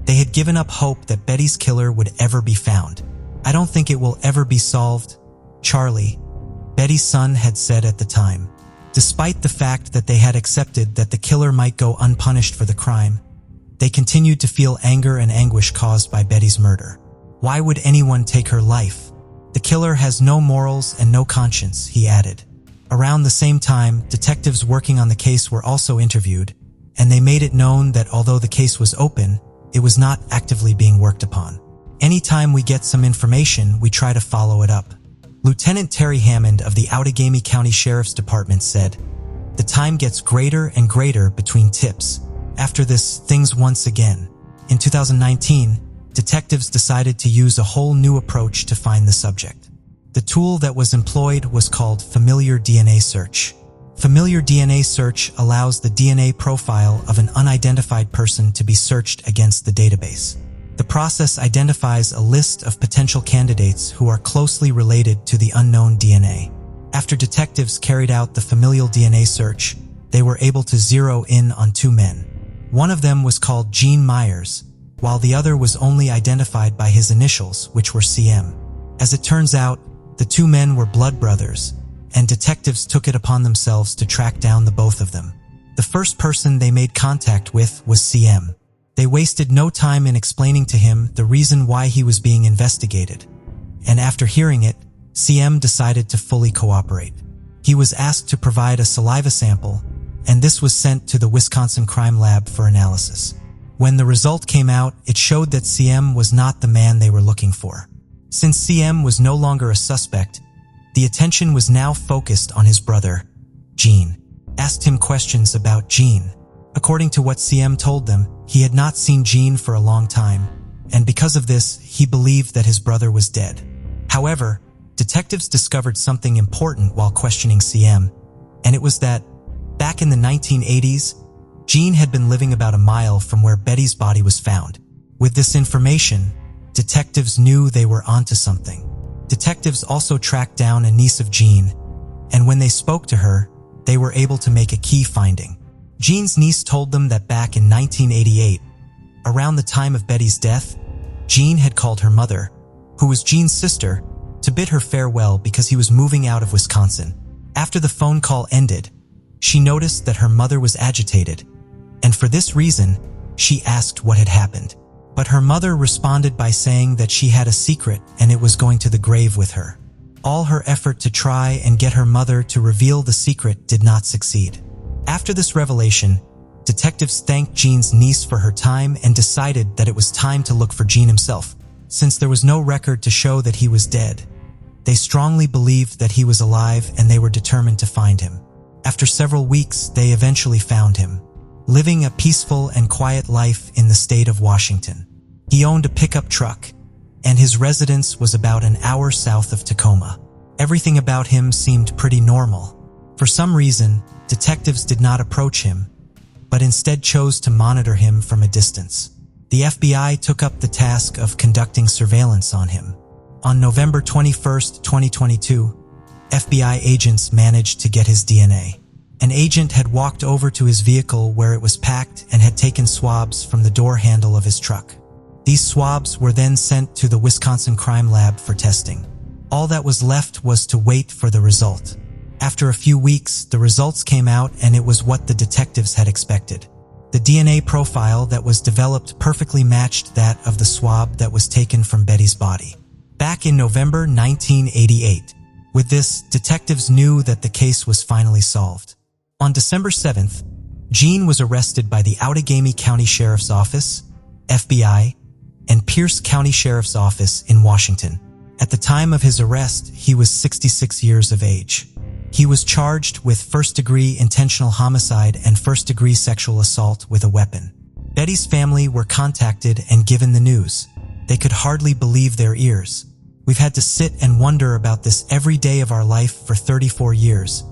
they had given up hope that Betty's killer would ever be found. "I don't think it will ever be solved, Charlie," Betty's son had said at the time. Despite the fact that they had accepted that the killer might go unpunished for the crime, they continued to feel anger and anguish caused by Betty's murder. "Why would anyone take her life? The killer has no morals and no conscience," he added. Around the same time, detectives working on the case were also interviewed, and they made it known that although the case was open, it was not actively being worked upon. "Anytime we get some information, we try to follow it up." Lieutenant Terry Hammond of the Outagamie County Sheriff's Department said, "The time gets greater and greater between tips. After this, things once again." In 2019, detectives decided to use a whole new approach to find the subject. The tool that was employed was called familiar DNA search. Familiar DNA search allows the DNA profile of an unidentified person to be searched against the database. The process identifies a list of potential candidates who are closely related to the unknown DNA. After detectives carried out the familial DNA search, they were able to zero in on two men. One of them was called Gene Myers, while the other was only identified by his initials, which were CM. As it turns out, the two men were blood brothers, and detectives took it upon themselves to track down the both of them. The first person they made contact with was CM. They wasted no time in explaining to him the reason why he was being investigated, and after hearing it, CM decided to fully cooperate. He was asked to provide a saliva sample, and this was sent to the Wisconsin Crime Lab for analysis. When the result came out, it showed that CM was not the man they were looking for. Since CM was no longer a suspect, the attention was now focused on his brother, Gene. Asked him questions about Gene. According to what CM told them, he had not seen Gene for a long time, and because of this, he believed that his brother was dead. However, detectives discovered something important while questioning CM, and it was that, back in the 1980s, Gene had been living about a mile from where Betty's body was found. With this information, detectives knew they were onto something. Detectives also tracked down a niece of Gene, and when they spoke to her, they were able to make a key finding. Gene's niece told them that back in 1988, around the time of Betty's death, Gene had called her mother, who was Gene's sister, to bid her farewell because he was moving out of Wisconsin. After the phone call ended, she noticed that her mother was agitated, and for this reason, she asked what had happened. But her mother responded by saying that she had a secret and it was going to the grave with her. All her effort to try and get her mother to reveal the secret did not succeed. After this revelation, detectives thanked Gene's niece for her time and decided that it was time to look for Gene himself. Since there was no record to show that he was dead, they strongly believed that he was alive and they were determined to find him. After several weeks, they eventually found him, living a peaceful and quiet life in the state of Washington. He owned a pickup truck, and his residence was about an hour south of Tacoma. Everything about him seemed pretty normal. For some reason, detectives did not approach him, but instead chose to monitor him from a distance. The FBI took up the task of conducting surveillance on him. On November 21, 2022, FBI agents managed to get his DNA. An agent had walked over to his vehicle where it was packed and had taken swabs from the door handle of his truck. These swabs were then sent to the Wisconsin Crime Lab for testing. All that was left was to wait for the result. After a few weeks, the results came out and it was what the detectives had expected. The DNA profile that was developed perfectly matched that of the swab that was taken from Betty's body. Back in November 1988. With this, detectives knew that the case was finally solved. On December 7th, Gene was arrested by the Outagamie County Sheriff's Office, FBI, and Pierce County Sheriff's Office in Washington. At the time of his arrest, he was 66 years of age. He was charged with first-degree intentional homicide and first-degree sexual assault with a weapon. Betty's family were contacted and given the news. They could hardly believe their ears. "We've had to sit and wonder about this every day of our life for 34 years,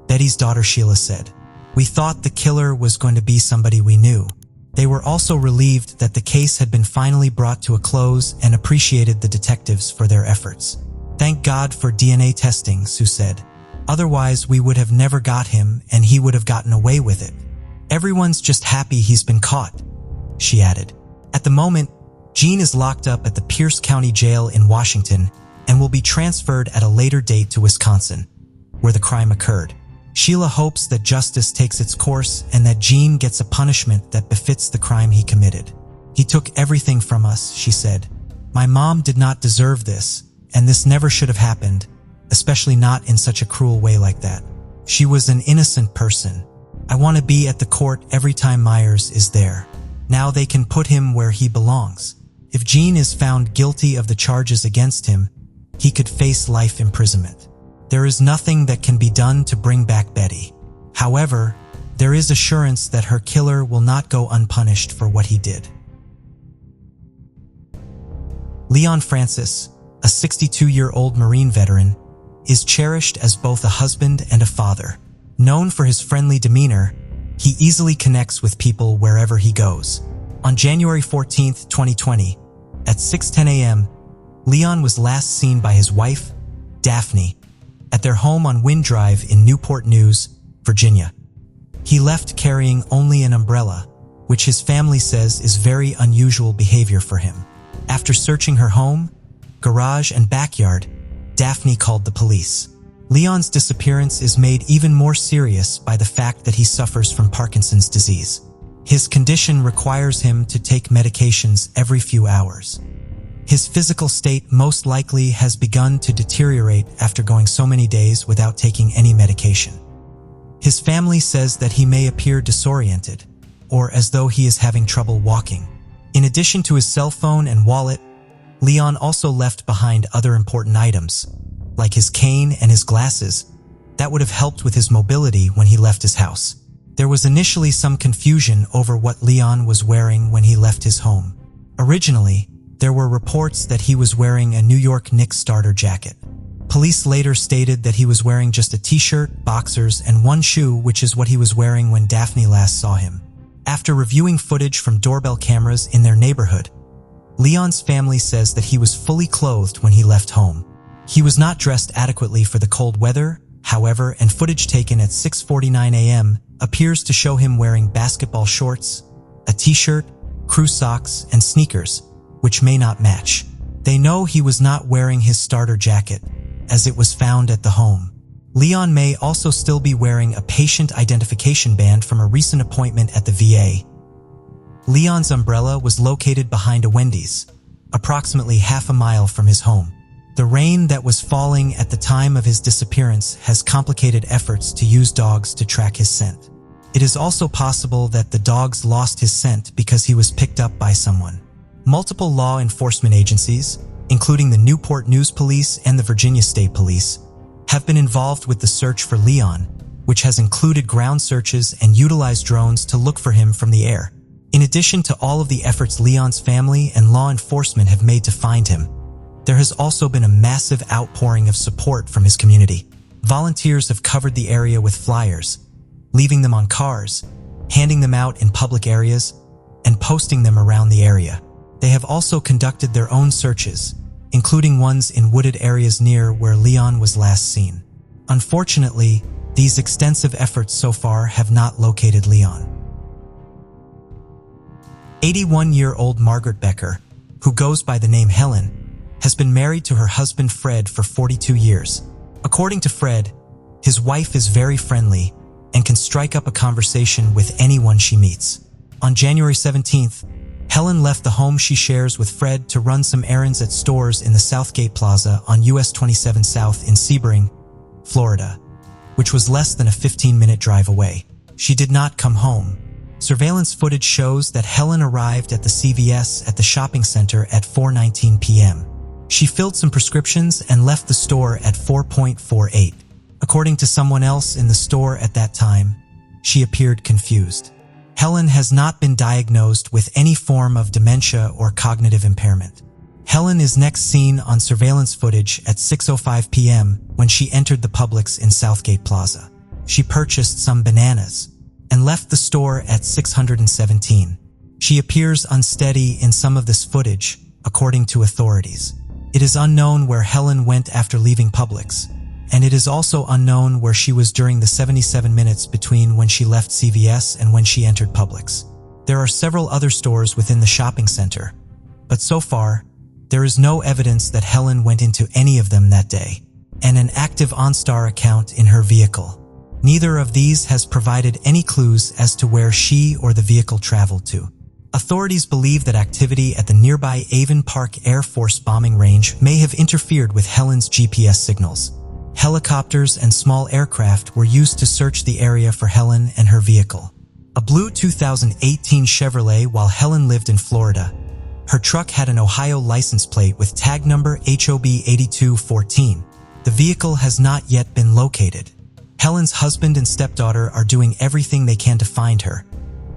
Betty's daughter Sheila said. "We thought the killer was going to be somebody we knew." They were also relieved that the case had been finally brought to a close and appreciated the detectives for their efforts. "Thank God for DNA testing," Sue said. "Otherwise, we would have never got him and he would have gotten away with it. Everyone's just happy he's been caught," she added. At the moment, Gene is locked up at the Pierce County Jail in Washington and will be transferred at a later date to Wisconsin, where the crime occurred. Sheila hopes that justice takes its course and that Gene gets a punishment that befits the crime he committed. "He took everything from us," she said. "My mom did not deserve this, and this never should have happened, especially not in such a cruel way like that. She was an innocent person. I want to be at the court every time Myers is there. Now they can put him where he belongs. If Gene is found guilty of the charges against him, he could face life imprisonment. There is nothing that can be done to bring back Betty. However, there is assurance that her killer will not go unpunished for what he did." Leon Francis, a 62-year-old Marine veteran, is cherished as both a husband and a father. Known for his friendly demeanor, he easily connects with people wherever he goes. On January 14, 2020, at 6:10 a.m., Leon was last seen by his wife, Daphne, at their home on Wind Drive in Newport News, Virginia. He left carrying only an umbrella, which his family says is very unusual behavior for him. After searching her home, garage, and backyard, Daphne called the police. Leon's disappearance is made even more serious by the fact that he suffers from Parkinson's disease. His condition requires him to take medications every few hours. His physical state most likely has begun to deteriorate after going so many days without taking any medication. His family says that he may appear disoriented, or as though he is having trouble walking. In addition to his cell phone and wallet, Leon also left behind other important items, like his cane and his glasses, that would have helped with his mobility when he left his house. There was initially some confusion over what Leon was wearing when he left his home. Originally, there were reports that he was wearing a New York Knicks starter jacket. Police later stated that he was wearing just a t-shirt, boxers, and one shoe, which is what he was wearing when Daphne last saw him. After reviewing footage from doorbell cameras in their neighborhood, Leon's family says that he was fully clothed when he left home. He was not dressed adequately for the cold weather, however, and footage taken at 6:49 a.m. appears to show him wearing basketball shorts, a t-shirt, crew socks, and sneakers, which may not match. They know he was not wearing his starter jacket, as it was found at the home. Leon may also still be wearing a patient identification band from a recent appointment at the VA. Leon's umbrella was located behind a Wendy's, approximately half a mile from his home. The rain that was falling at the time of his disappearance has complicated efforts to use dogs to track his scent. It is also possible that the dogs lost his scent because he was picked up by someone. Multiple law enforcement agencies, including the Newport News Police and the Virginia State Police, have been involved with the search for Leon, which has included ground searches and utilized drones to look for him from the air. In addition to all of the efforts Leon's family and law enforcement have made to find him, there has also been a massive outpouring of support from his community. Volunteers have covered the area with flyers, leaving them on cars, handing them out in public areas, and posting them around the area. They have also conducted their own searches, including ones in wooded areas near where Leon was last seen. Unfortunately, these extensive efforts so far have not located Leon. 81-year-old Margaret Becker, who goes by the name Helen, has been married to her husband Fred for 42 years. According to Fred, his wife is very friendly and can strike up a conversation with anyone she meets. On January 17th, Helen left the home she shares with Fred to run some errands at stores in the Southgate Plaza on US 27 South in Sebring, Florida, which was less than a 15-minute drive away. She did not come home. Surveillance footage shows that Helen arrived at the CVS at the shopping center at 4:19 p.m. She filled some prescriptions and left the store at 4:48. According to someone else in the store at that time, she appeared confused. Helen has not been diagnosed with any form of dementia or cognitive impairment. Helen is next seen on surveillance footage at 6:05 p.m. when she entered the Publix in Southgate Plaza. She purchased some bananas and left the store at 6:17. She appears unsteady in some of this footage, according to authorities. It is unknown where Helen went after leaving Publix, and it is also unknown where she was during the 77 minutes between when she left CVS and when she entered Publix. There are several other stores within the shopping center, but so far, there is no evidence that Helen went into any of them that day, and an active OnStar account in her vehicle. Neither of these has provided any clues as to where she or the vehicle traveled to. Authorities believe that activity at the nearby Avon Park Air Force bombing range may have interfered with Helen's GPS signals. Helicopters and small aircraft were used to search the area for Helen and her vehicle. A blue 2018 Chevrolet while Helen lived in Florida. Her truck had an Ohio license plate with tag number HOB 8214. The vehicle has not yet been located. Helen's husband and stepdaughter are doing everything they can to find her,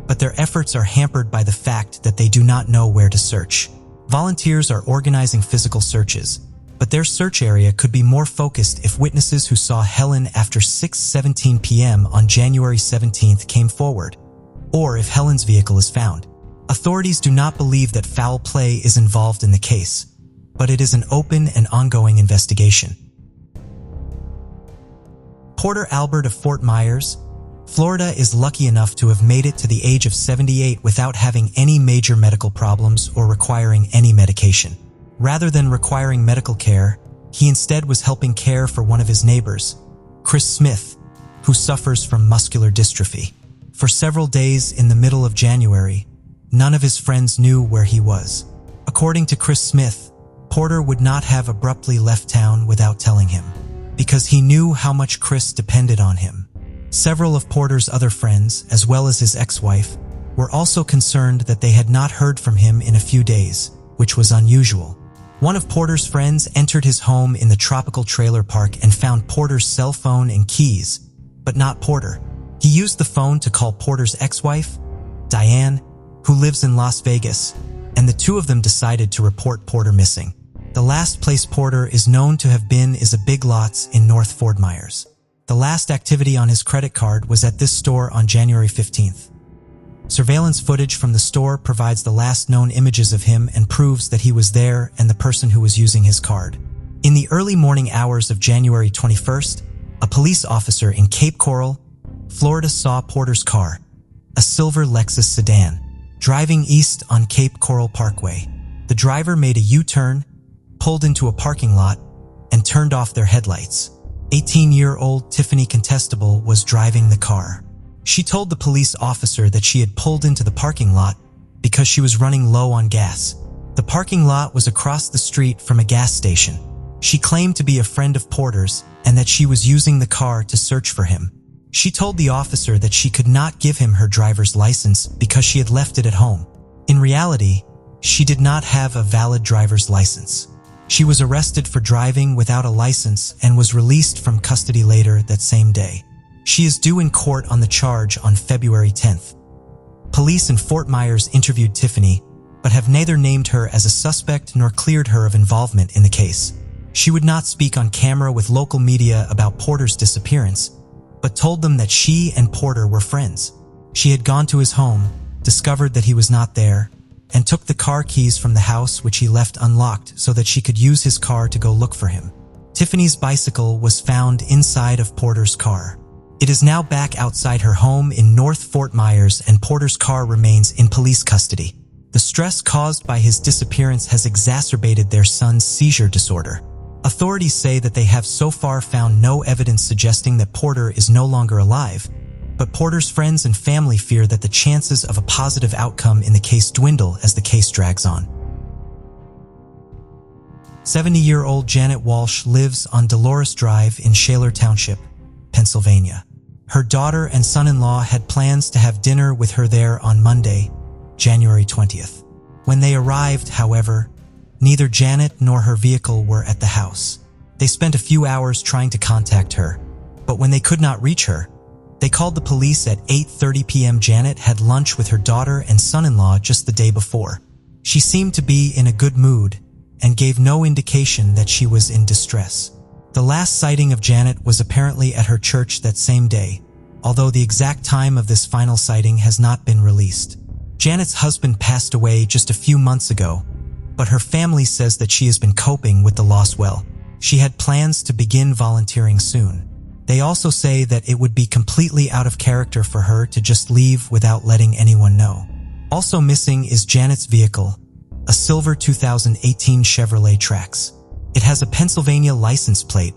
but their efforts are hampered by the fact that they do not know where to search. Volunteers are organizing physical searches, but their search area could be more focused if witnesses who saw Helen after 6:17 p.m. on January 17th came forward, or if Helen's vehicle is found. Authorities do not believe that foul play is involved in the case, but it is an open and ongoing investigation. Porter Albert of Fort Myers, Florida is lucky enough to have made it to the age of 78 without having any major medical problems or requiring any medication. Rather than requiring medical care, he instead was helping care for one of his neighbors, Chris Smith, who suffers from muscular dystrophy. For several days in the middle of January, none of his friends knew where he was. According to Chris Smith, Porter would not have abruptly left town without telling him, because he knew how much Chris depended on him. Several of Porter's other friends, as well as his ex-wife, were also concerned that they had not heard from him in a few days, which was unusual. One of Porter's friends entered his home in the tropical trailer park and found Porter's cell phone and keys, but not Porter. He used the phone to call Porter's ex-wife, Diane, who lives in Las Vegas, and the two of them decided to report Porter missing. The last place Porter is known to have been is a Big Lots in North Fort Myers. The last activity on his credit card was at this store on January 15th. Surveillance footage from the store provides the last known images of him and proves that he was there and the person who was using his card. In the early morning hours of January 21st, a police officer in Cape Coral, Florida saw Porter's car, a silver Lexus sedan, driving east on Cape Coral Parkway. The driver made a U-turn, pulled into a parking lot, and turned off their headlights. 18-year-old Tiffany Contestable was driving the car. She told the police officer that she had pulled into the parking lot because she was running low on gas. The parking lot was across the street from a gas station. She claimed to be a friend of Porter's and that she was using the car to search for him. She told the officer that she could not give him her driver's license because she had left it at home. In reality, she did not have a valid driver's license. She was arrested for driving without a license and was released from custody later that same day. She is due in court on the charge on February 10th. Police in Fort Myers interviewed Tiffany, but have neither named her as a suspect nor cleared her of involvement in the case. She would not speak on camera with local media about Porter's disappearance, but told them that she and Porter were friends. She had gone to his home, discovered that he was not there, and took the car keys from the house which he left unlocked so that she could use his car to go look for him. Tiffany's bicycle was found inside of Porter's car. It is now back outside her home in North Fort Myers and Porter's car remains in police custody. The stress caused by his disappearance has exacerbated their son's seizure disorder. Authorities say that they have so far found no evidence suggesting that Porter is no longer alive, but Porter's friends and family fear that the chances of a positive outcome in the case dwindle as the case drags on. 70-year-old Janet Walsh lives on Dolores Drive in Shaler Township, Pennsylvania. Her daughter and son-in-law had plans to have dinner with her there on Monday, January 20th. When they arrived, however, neither Janet nor her vehicle were at the house. They spent a few hours trying to contact her, but when they could not reach her, they called the police at 8:30 p.m. Janet had lunch with her daughter and son-in-law just the day before. She seemed to be in a good mood and gave no indication that she was in distress. The last sighting of Janet was apparently at her church that same day, although the exact time of this final sighting has not been released. Janet's husband passed away just a few months ago, but her family says that she has been coping with the loss well. She had plans to begin volunteering soon. They also say that it would be completely out of character for her to just leave without letting anyone know. Also missing is Janet's vehicle, a silver 2018 Chevrolet Trax. It has a Pennsylvania license plate,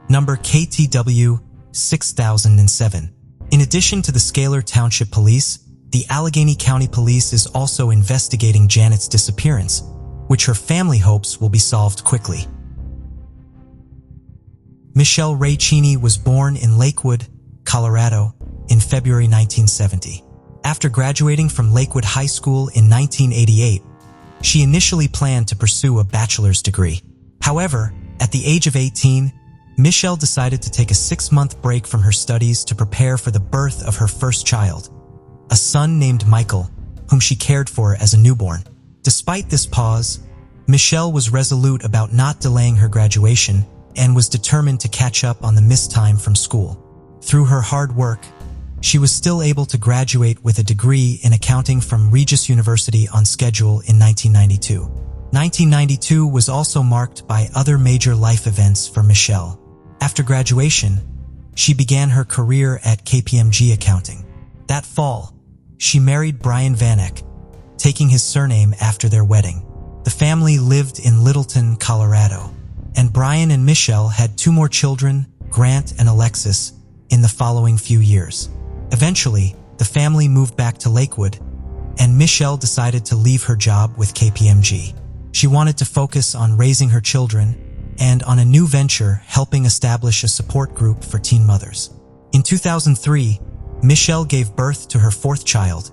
number KTW 6007. In addition to the Shaler Township Police, the Allegheny County Police is also investigating Janet's disappearance, which her family hopes will be solved quickly. Michelle Ray Cheney was born in Lakewood, Colorado, in February 1970. After graduating from Lakewood High School in 1988, she initially planned to pursue a bachelor's degree. However, at the age of 18, Michelle decided to take a 6-month break from her studies to prepare for the birth of her first child, a son named Michael, whom she cared for as a newborn. Despite this pause, Michelle was resolute about not delaying her graduation and was determined to catch up on the missed time from school. Through her hard work, she was still able to graduate with a degree in accounting from Regis University on schedule in 1992. 1992 was also marked by other major life events for Michelle. After graduation, she began her career at KPMG Accounting. That fall, she married Brian Vanek, taking his surname after their wedding. The family lived in Littleton, Colorado, and Brian and Michelle had 2 more children, Grant and Alexis, in the following few years. Eventually, the family moved back to Lakewood, and Michelle decided to leave her job with KPMG. She wanted to focus on raising her children and on a new venture helping establish a support group for teen mothers. In 2003, Michelle gave birth to her 4th child,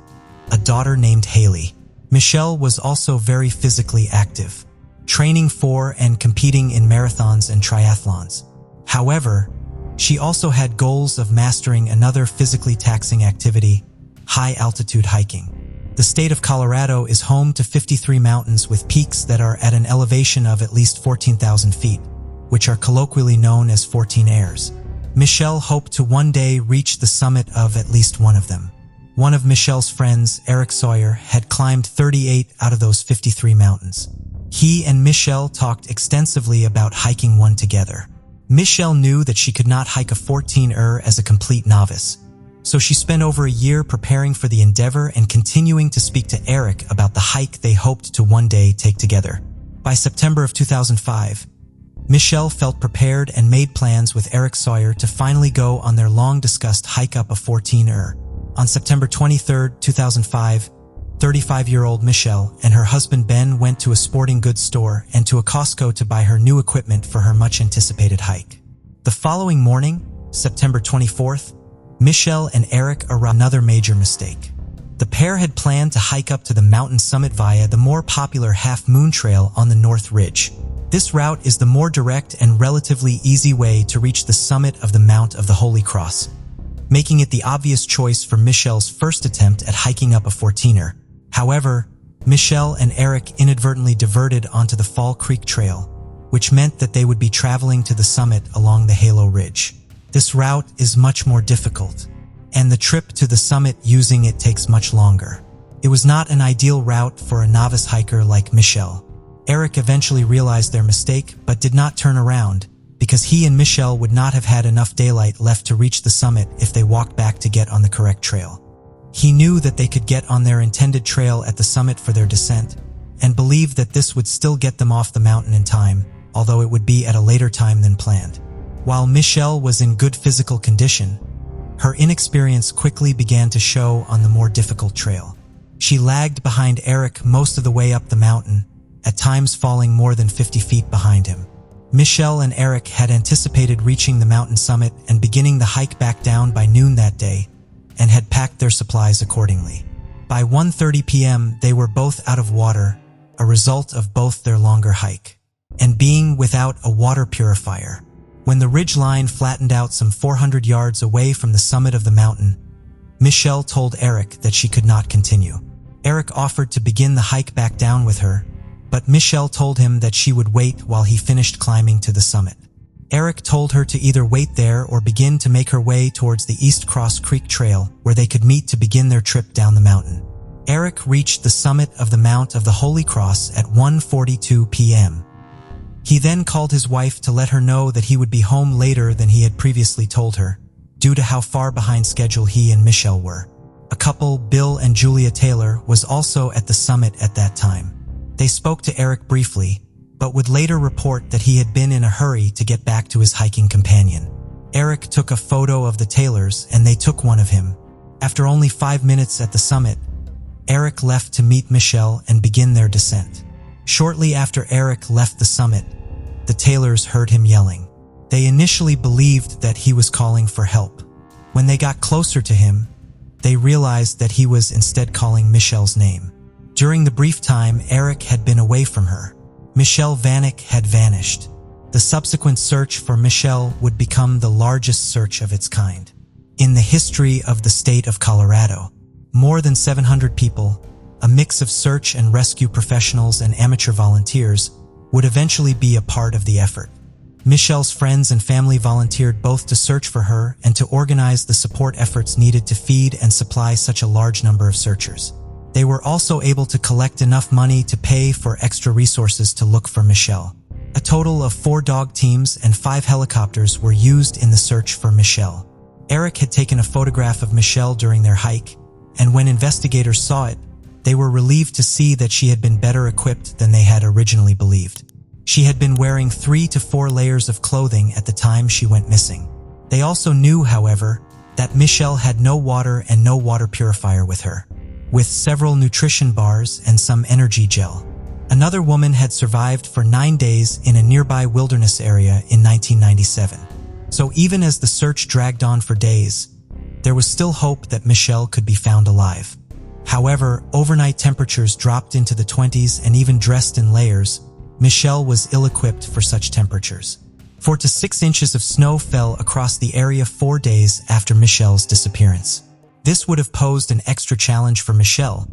a daughter named Haley. Michelle was also very physically active, training for and competing in marathons and triathlons. However, she also had goals of mastering another physically taxing activity, high-altitude hiking. The state of Colorado is home to 53 mountains with peaks that are at an elevation of at least 14,000 feet, which are colloquially known as 14 airs. Michelle hoped to one day reach the summit of at least one of them. One of Michelle's friends, Eric Sawyer, had climbed 38 out of those 53 mountains. He and Michelle talked extensively about hiking one together. Michelle knew that she could not hike a 14er as a complete novice, so she spent over a year preparing for the endeavor and continuing to speak to Eric about the hike they hoped to one day take together. By September of 2005, Michelle felt prepared and made plans with Eric Sawyer to finally go on their long-discussed hike up a 14er. On September 23, 2005, 35-year-old Michelle and her husband Ben went to a sporting goods store and to a Costco to buy her new equipment for her much-anticipated hike. The following morning, September 24th, Michelle and Eric arrived. Another major mistake. The pair had planned to hike up to the mountain summit via the more popular Half Moon Trail on the North Ridge. This route is the more direct and relatively easy way to reach the summit of the Mount of the Holy Cross, making it the obvious choice for Michelle's first attempt at hiking up a 14er. However, Michelle and Eric inadvertently diverted onto the Fall Creek Trail, which meant that they would be traveling to the summit along the Halo Ridge. This route is much more difficult, and the trip to the summit using it takes much longer. It was not an ideal route for a novice hiker like Michelle. Eric eventually realized their mistake but did not turn around, because he and Michelle would not have had enough daylight left to reach the summit if they walked back to get on the correct trail. He knew that they could get on their intended trail at the summit for their descent, and believed that this would still get them off the mountain in time, although it would be at a later time than planned. While Michelle was in good physical condition, her inexperience quickly began to show on the more difficult trail. She lagged behind Eric most of the way up the mountain, at times falling more than 50 feet behind him. Michelle and Eric had anticipated reaching the mountain summit and beginning the hike back down by noon that day, and had packed their supplies accordingly. By 1:30 p.m., they were both out of water, a result of both their longer hike, and being without a water purifier. When the ridge line flattened out some 400 yards away from the summit of the mountain, Michelle told Eric that she could not continue. Eric offered to begin the hike back down with her, but Michelle told him that she would wait while he finished climbing to the summit. Eric told her to either wait there or begin to make her way towards the East Cross Creek Trail, where they could meet to begin their trip down the mountain. Eric reached the summit of the Mount of the Holy Cross at 1:42 p.m. He then called his wife to let her know that he would be home later than he had previously told her, due to how far behind schedule he and Michelle were. A couple, Bill and Julia Taylor, was also at the summit at that time. They spoke to Eric briefly, but would later report that he had been in a hurry to get back to his hiking companion. Eric took a photo of the Taylors and they took one of him. After only 5 minutes at the summit, Eric left to meet Michelle and begin their descent. Shortly after Eric left the summit, the Taylors heard him yelling. They initially believed that he was calling for help. When they got closer to him, they realized that he was instead calling Michelle's name. During the brief time Eric had been away from her, Michelle Vanek had vanished. The subsequent search for Michelle would become the largest search of its kind in the history of the state of Colorado. More than 700 people, a mix of search and rescue professionals and amateur volunteers, would eventually be a part of the effort. Michelle's friends and family volunteered both to search for her and to organize the support efforts needed to feed and supply such a large number of searchers. They were also able to collect enough money to pay for extra resources to look for Michelle. A total of 4 dog teams and 5 helicopters were used in the search for Michelle. Eric had taken a photograph of Michelle during their hike, and when investigators saw it, they were relieved to see that she had been better equipped than they had originally believed. She had been wearing 3 to 4 layers of clothing at the time she went missing. They also knew, however, that Michelle had no water and no water purifier with her, with several nutrition bars and some energy gel. Another woman had survived for 9 days in a nearby wilderness area in 1997. So even as the search dragged on for days, there was still hope that Michelle could be found alive. However, overnight temperatures dropped into the 20s, and even dressed in layers, Michelle was ill-equipped for such temperatures. 4 to 6 inches of snow fell across the area 4 days after Michelle's disappearance. This would have posed an extra challenge for Michelle,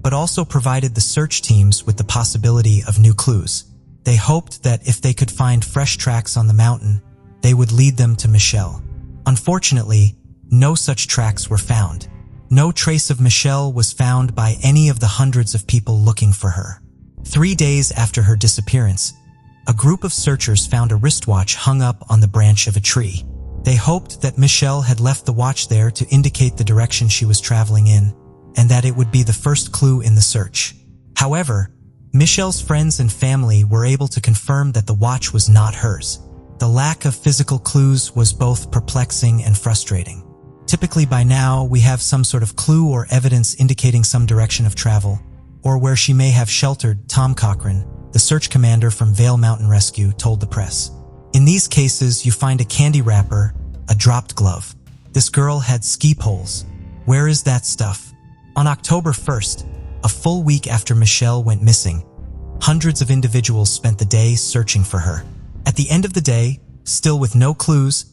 but also provided the search teams with the possibility of new clues. They hoped that if they could find fresh tracks on the mountain, they would lead them to Michelle. Unfortunately, no such tracks were found. No trace of Michelle was found by any of the hundreds of people looking for her. 3 days after her disappearance, a group of searchers found a wristwatch hung up on the branch of a tree. They hoped that Michelle had left the watch there to indicate the direction she was traveling in, and that it would be the first clue in the search. However, Michelle's friends and family were able to confirm that the watch was not hers. The lack of physical clues was both perplexing and frustrating. Typically by now, we have some sort of clue or evidence indicating some direction of travel, or where she may have sheltered. Tom Cochran, the search commander from Vail Mountain Rescue, told the press. In these cases, you find a candy wrapper, a dropped glove. This girl had ski poles. Where is that stuff? On October 1st, a full week after Michelle went missing, hundreds of individuals spent the day searching for her. At the end of the day, still with no clues,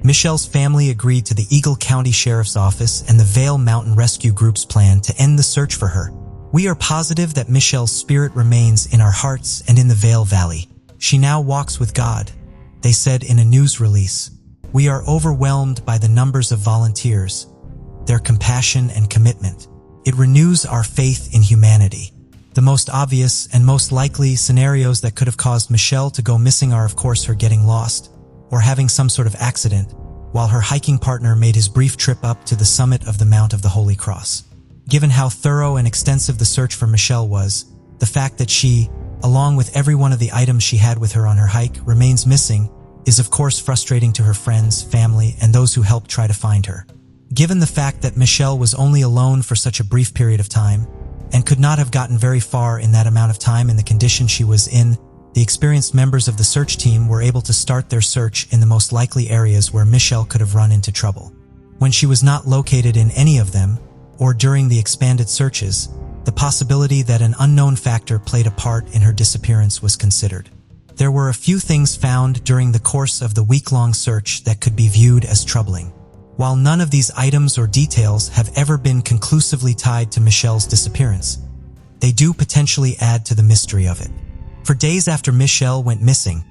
Michelle's family agreed to the Eagle County Sheriff's Office and the Vail Mountain Rescue Group's plan to end the search for her. We are positive that Michelle's spirit remains in our hearts and in the Vail Valley. She now walks with God, they said in a news release. We are overwhelmed by the numbers of volunteers, their compassion and commitment. It renews our faith in humanity. The most obvious and most likely scenarios that could have caused Michelle to go missing are, of course, her getting lost or having some sort of accident while her hiking partner made his brief trip up to the summit of the Mount of the Holy Cross. Given how thorough and extensive the search for Michelle was, the fact that she, along with every one of the items she had with her on her hike, remains missing is of course frustrating to her friends, family, and those who helped try to find her. Given the fact that Michelle was only alone for such a brief period of time and could not have gotten very far in that amount of time in the condition she was in, the experienced members of the search team were able to start their search in the most likely areas where Michelle could have run into trouble. When she was not located in any of them, or during the expanded searches, the possibility that an unknown factor played a part in her disappearance was considered. There were a few things found during the course of the week-long search that could be viewed as troubling. While none of these items or details have ever been conclusively tied to Michelle's disappearance, they do potentially add to the mystery of it. For days after Michelle went missing,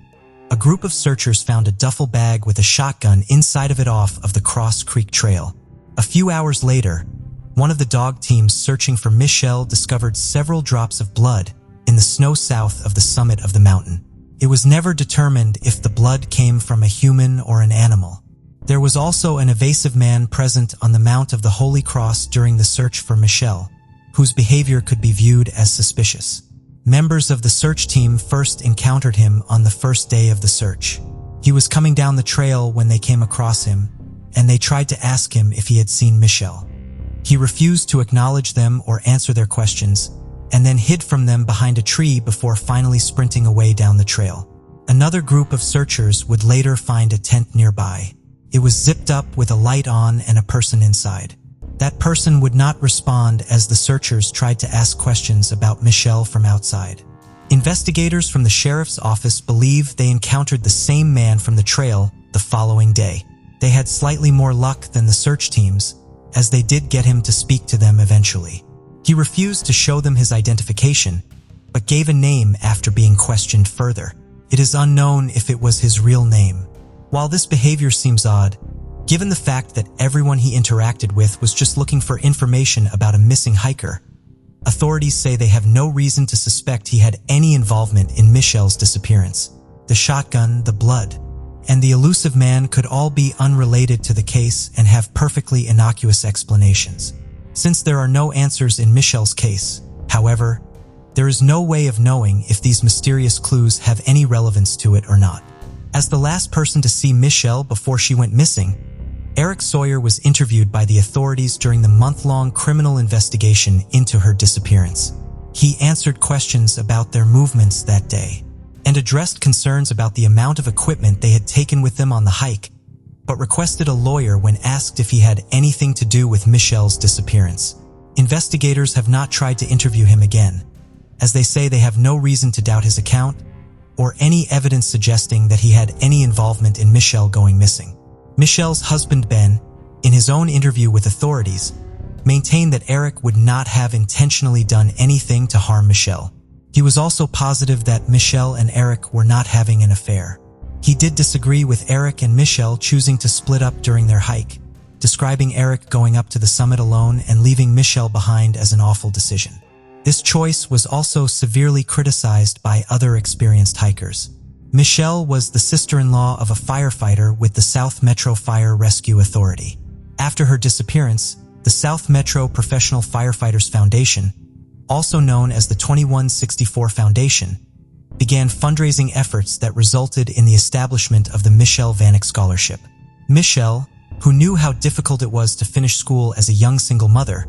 a group of searchers found a duffel bag with a shotgun inside of it off of the Cross Creek Trail. A few hours later, one of the dog teams searching for Michelle discovered several drops of blood in the snow south of the summit of the mountain. It was never determined if the blood came from a human or an animal. There was also an evasive man present on the Mount of the Holy Cross during the search for Michelle, whose behavior could be viewed as suspicious. Members of the search team first encountered him on the first day of the search. He was coming down the trail when they came across him, and they tried to ask him if he had seen Michelle. He refused to acknowledge them or answer their questions, and then hid from them behind a tree before finally sprinting away down the trail. Another group of searchers would later find a tent nearby. It was zipped up with a light on and a person inside. That person would not respond as the searchers tried to ask questions about Michelle from outside. Investigators from the sheriff's office believe they encountered the same man from the trail the following day. They had slightly more luck than the search teams, as they did get him to speak to them eventually. He refused to show them his identification, but gave a name after being questioned further. It is unknown if it was his real name. While this behavior seems odd, given the fact that everyone he interacted with was just looking for information about a missing hiker, authorities say they have no reason to suspect he had any involvement in Michelle's disappearance. The shotgun, the blood, and the elusive man could all be unrelated to the case and have perfectly innocuous explanations. Since there are no answers in Michelle's case, however, there is no way of knowing if these mysterious clues have any relevance to it or not. As the last person to see Michelle before she went missing, Eric Sawyer was interviewed by the authorities during the month-long criminal investigation into her disappearance. He answered questions about their movements that day and addressed concerns about the amount of equipment they had taken with them on the hike, but requested a lawyer when asked if he had anything to do with Michelle's disappearance. Investigators have not tried to interview him again, as they say they have no reason to doubt his account or any evidence suggesting that he had any involvement in Michelle going missing. Michelle's husband Ben, in his own interview with authorities, maintained that Eric would not have intentionally done anything to harm Michelle. He was also positive that Michelle and Eric were not having an affair. He did disagree with Eric and Michelle choosing to split up during their hike, describing Eric going up to the summit alone and leaving Michelle behind as an awful decision. This choice was also severely criticized by other experienced hikers. Michelle was the sister-in-law of a firefighter with the South Metro Fire Rescue Authority. After her disappearance, the South Metro Professional Firefighters Foundation, also known as the 2164 Foundation, began fundraising efforts that resulted in the establishment of the Michelle Vanek Scholarship. Michelle, who knew how difficult it was to finish school as a young single mother,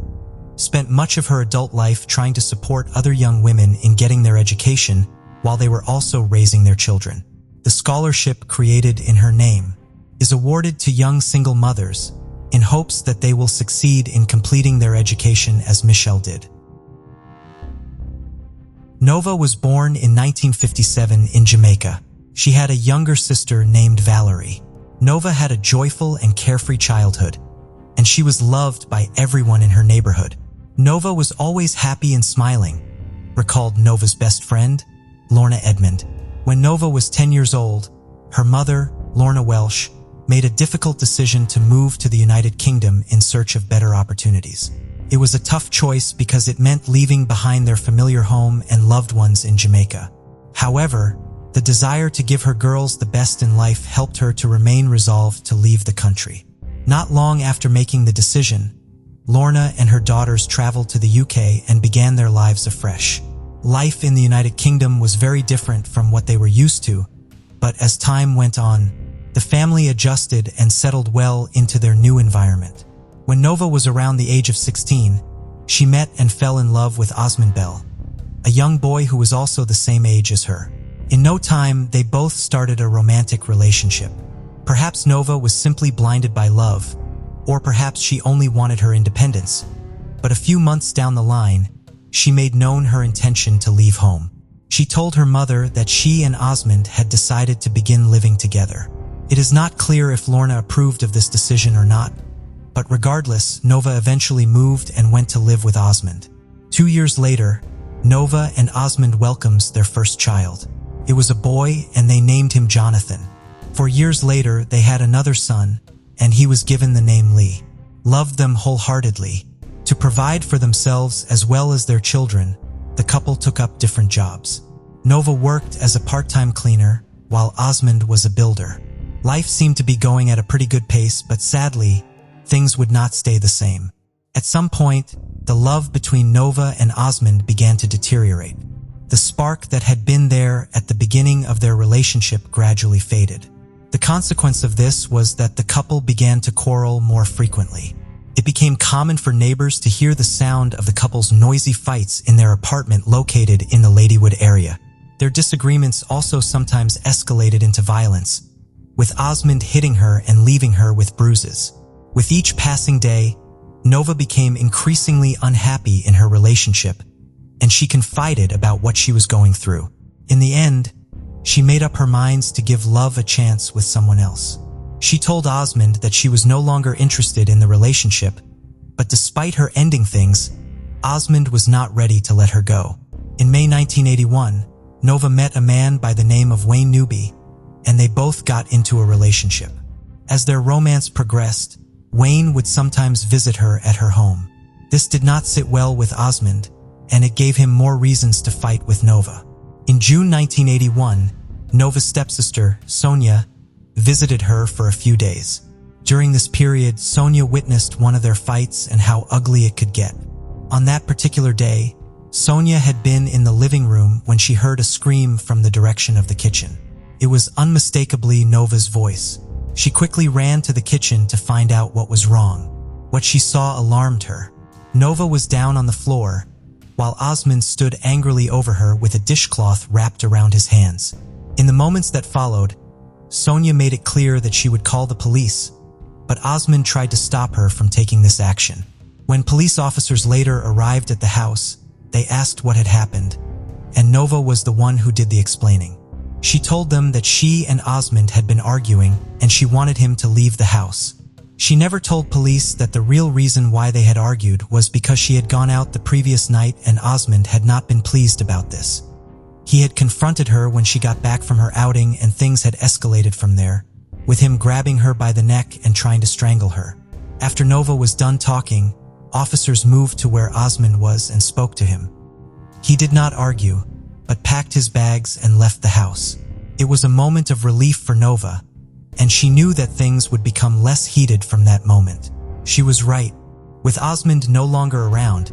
spent much of her adult life trying to support other young women in getting their education while they were also raising their children. The scholarship, created in her name, is awarded to young single mothers in hopes that they will succeed in completing their education as Michelle did. Nova was born in 1957 in Jamaica. She had a younger sister named Valerie. Nova had a joyful and carefree childhood, and she was loved by everyone in her neighborhood. Nova was always happy and smiling, recalled Nova's best friend, Lorna Edmond. When Nova was 10 years old, her mother, Lorna Walsh, made a difficult decision to move to the United Kingdom in search of better opportunities. It was a tough choice because it meant leaving behind their familiar home and loved ones in Jamaica. However, the desire to give her girls the best in life helped her to remain resolved to leave the country. Not long after making the decision, Lorna and her daughters traveled to the UK and began their lives afresh. Life in the United Kingdom was very different from what they were used to, but as time went on, the family adjusted and settled well into their new environment. When Nova was around the age of 16, she met and fell in love with Osmond Bell, a young boy who was also the same age as her. In no time, they both started a romantic relationship. Perhaps Nova was simply blinded by love, or perhaps she only wanted her independence. But a few months down the line, she made known her intention to leave home. She told her mother that she and Osmond had decided to begin living together. It is not clear if Lorna approved of this decision or not, but regardless, Nova eventually moved and went to live with Osmond. 2 years later, Nova and Osmond welcomes their first child. It was a boy, and they named him Jonathan. 4 years later, they had another son, and he was given the name Lee. Loved them wholeheartedly. To provide for themselves as well as their children, the couple took up different jobs. Nova worked as a part-time cleaner, while Osmond was a builder. Life seemed to be going at a pretty good pace, but sadly, things would not stay the same. At some point, the love between Nova and Osmond began to deteriorate. The spark that had been there at the beginning of their relationship gradually faded. The consequence of this was that the couple began to quarrel more frequently. It became common for neighbors to hear the sound of the couple's noisy fights in their apartment located in the Ladywood area. Their disagreements also sometimes escalated into violence, with Osmond hitting her and leaving her with bruises. With each passing day, Nova became increasingly unhappy in her relationship, and she confided about what she was going through. In the end, she made up her minds to give love a chance with someone else. She told Osmond that she was no longer interested in the relationship, but despite her ending things, Osmond was not ready to let her go. In May 1981, Nova met a man by the name of Wayne Newby, and they both got into a relationship. As their romance progressed, Wayne would sometimes visit her at her home. This did not sit well with Osmond, and it gave him more reasons to fight with Nova. In June 1981, Nova's stepsister, Sonia, visited her for a few days. During this period, Sonia witnessed one of their fights and how ugly it could get. On that particular day, Sonia had been in the living room when she heard a scream from the direction of the kitchen. It was unmistakably Nova's voice. She quickly ran to the kitchen to find out what was wrong. What she saw alarmed her. Nova was down on the floor, while Osmond stood angrily over her with a dishcloth wrapped around his hands. In the moments that followed, Sonia made it clear that she would call the police, but Osmond tried to stop her from taking this action. When police officers later arrived at the house, they asked what had happened, and Nova was the one who did the explaining. She told them that she and Osmond had been arguing and she wanted him to leave the house. She never told police that the real reason why they had argued was because she had gone out the previous night and Osmond had not been pleased about this. He had confronted her when she got back from her outing and things had escalated from there, with him grabbing her by the neck and trying to strangle her. After Nova was done talking, officers moved to where Osmond was and spoke to him. He did not argue, but packed his bags and left the house. It was a moment of relief for Nova, and she knew that things would become less heated from that moment. She was right. With Osmond no longer around,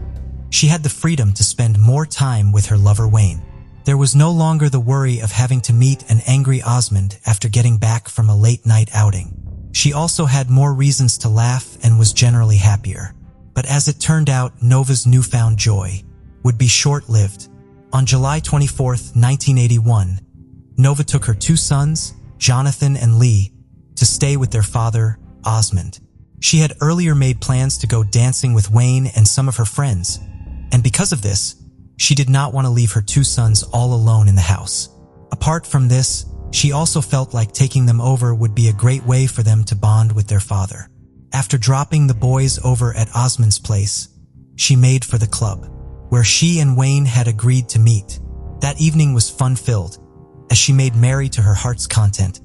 she had the freedom to spend more time with her lover Wayne. There was no longer the worry of having to meet an angry Osmond after getting back from a late-night outing. She also had more reasons to laugh and was generally happier. But as it turned out, Nova's newfound joy would be short-lived. On July 24, 1981, Nova took her two sons, Jonathan and Lee, to stay with their father, Osmond. She had earlier made plans to go dancing with Wayne and some of her friends, and because of this, she did not want to leave her two sons all alone in the house. Apart from this, she also felt like taking them over would be a great way for them to bond with their father. After dropping the boys over at Osmond's place, she made for the club, where she and Wayne had agreed to meet. That evening was fun-filled, as she made merry to her heart's content,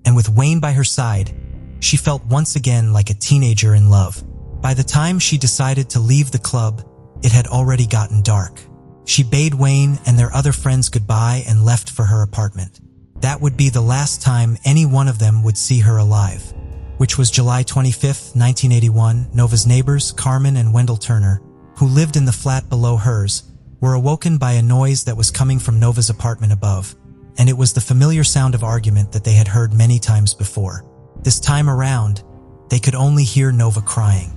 and with Wayne by her side, she felt once again like a teenager in love. By the time she decided to leave the club, it had already gotten dark. She bade Wayne and their other friends goodbye and left for her apartment. That would be the last time any one of them would see her alive, which was July 25, 1981. Nova's neighbors, Carmen and Wendell Turner, who lived in the flat below hers, were awoken by a noise that was coming from Nova's apartment above, and it was the familiar sound of argument that they had heard many times before. This time around, they could only hear Nova crying.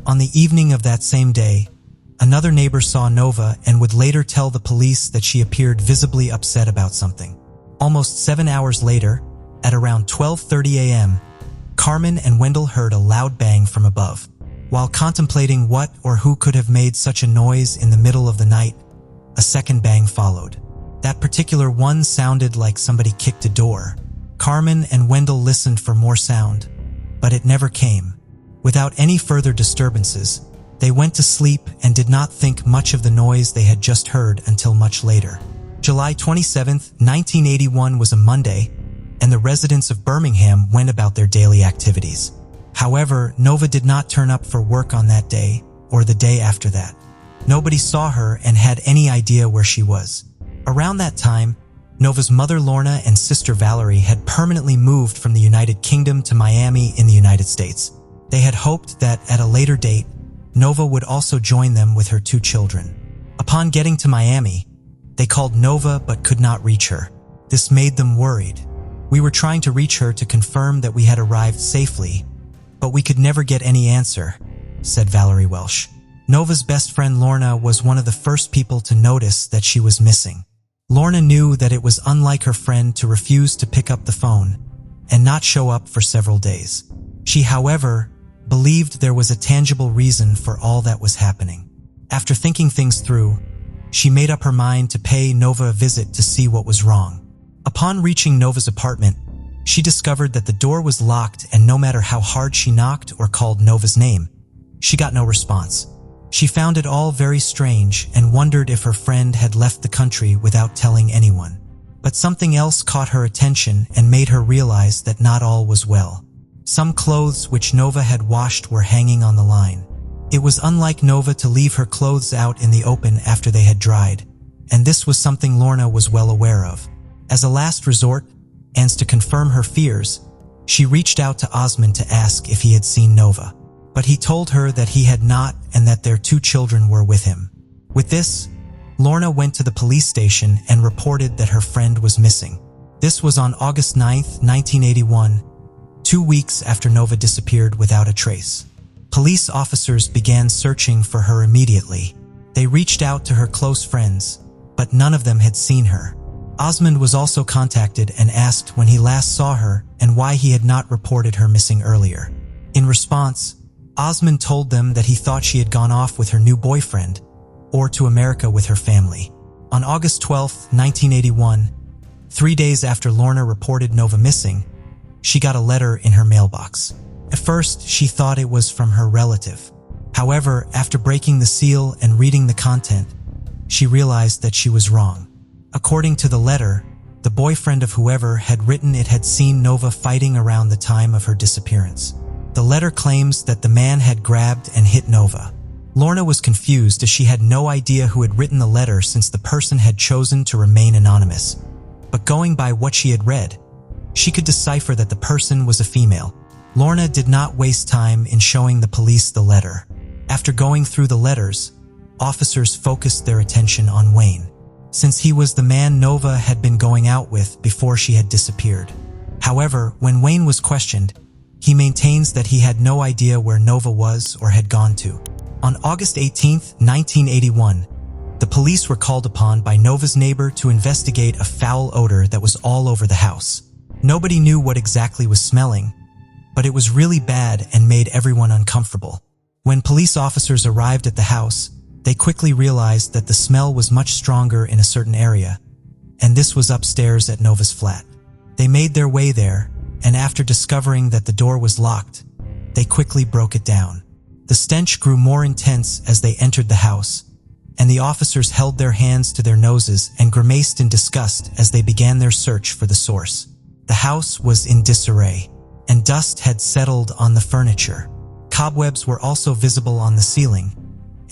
On the evening of that same day, another neighbor saw Nova and would later tell the police that she appeared visibly upset about something. Almost 7 hours later, at around 12:30 a.m., Carmen and Wendell heard a loud bang from above. While contemplating what or who could have made such a noise in the middle of the night, a second bang followed. That particular one sounded like somebody kicked a door. Carmen and Wendell listened for more sound, but it never came. Without any further disturbances, they went to sleep and did not think much of the noise they had just heard until much later. July 27, 1981 was a Monday, and the residents of Birmingham went about their daily activities. However, Nova did not turn up for work on that day or the day after that. Nobody saw her and had any idea where she was. Around that time, Nova's mother Lorna and sister Valerie had permanently moved from the United Kingdom to Miami in the United States. They had hoped that at a later date, Nova would also join them with her two children. Upon getting to Miami, they called Nova but could not reach her. This made them worried. "We were trying to reach her to confirm that we had arrived safely, but we could never get any answer," said Valerie Walsh. Nova's best friend Lorna was one of the first people to notice that she was missing. Lorna knew that it was unlike her friend to refuse to pick up the phone and not show up for several days. She, however, believed there was a tangible reason for all that was happening. After thinking things through, she made up her mind to pay Nova a visit to see what was wrong. Upon reaching Nova's apartment, she discovered that the door was locked, and no matter how hard she knocked or called Nova's name, she got no response. She found it all very strange and wondered if her friend had left the country without telling anyone. But something else caught her attention and made her realize that not all was well. Some clothes which Nova had washed were hanging on the line. It was unlike Nova to leave her clothes out in the open after they had dried, and this was something Lorna was well aware of. As a last resort, and to confirm her fears, she reached out to Osmond to ask if he had seen Nova. But he told her that he had not and that their 2 children were with him. With this, Lorna went to the police station and reported that her friend was missing. This was on August 9, 1981, 2 weeks after Nova disappeared without a trace. Police officers began searching for her immediately. They reached out to her close friends, but none of them had seen her. Osmond was also contacted and asked when he last saw her and why he had not reported her missing earlier. In response, Osmond told them that he thought she had gone off with her new boyfriend or to America with her family. On August 12, 1981, 3 days after Lorna reported Nova missing, she got a letter in her mailbox. At first, she thought it was from her relative. However, after breaking the seal and reading the content, she realized that she was wrong. According to the letter, the boyfriend of whoever had written it had seen Nova fighting around the time of her disappearance. The letter claims that the man had grabbed and hit Nova. Lorna was confused as she had no idea who had written the letter since the person had chosen to remain anonymous. But going by what she had read, she could decipher that the person was a female. Lorna did not waste time in showing the police the letter. After going through the letters, officers focused their attention on Wayne, since he was the man Nova had been going out with before she had disappeared. However, when Wayne was questioned, he maintains that he had no idea where Nova was or had gone to. On August 18, 1981, the police were called upon by Nova's neighbor to investigate a foul odor that was all over the house. Nobody knew what exactly was smelling, but it was really bad and made everyone uncomfortable. When police officers arrived at the house, they quickly realized that the smell was much stronger in a certain area, and this was upstairs at Nova's flat. They made their way there, and after discovering that the door was locked, they quickly broke it down. The stench grew more intense as they entered the house, and the officers held their hands to their noses and grimaced in disgust as they began their search for the source. The house was in disarray, and dust had settled on the furniture. Cobwebs were also visible on the ceiling,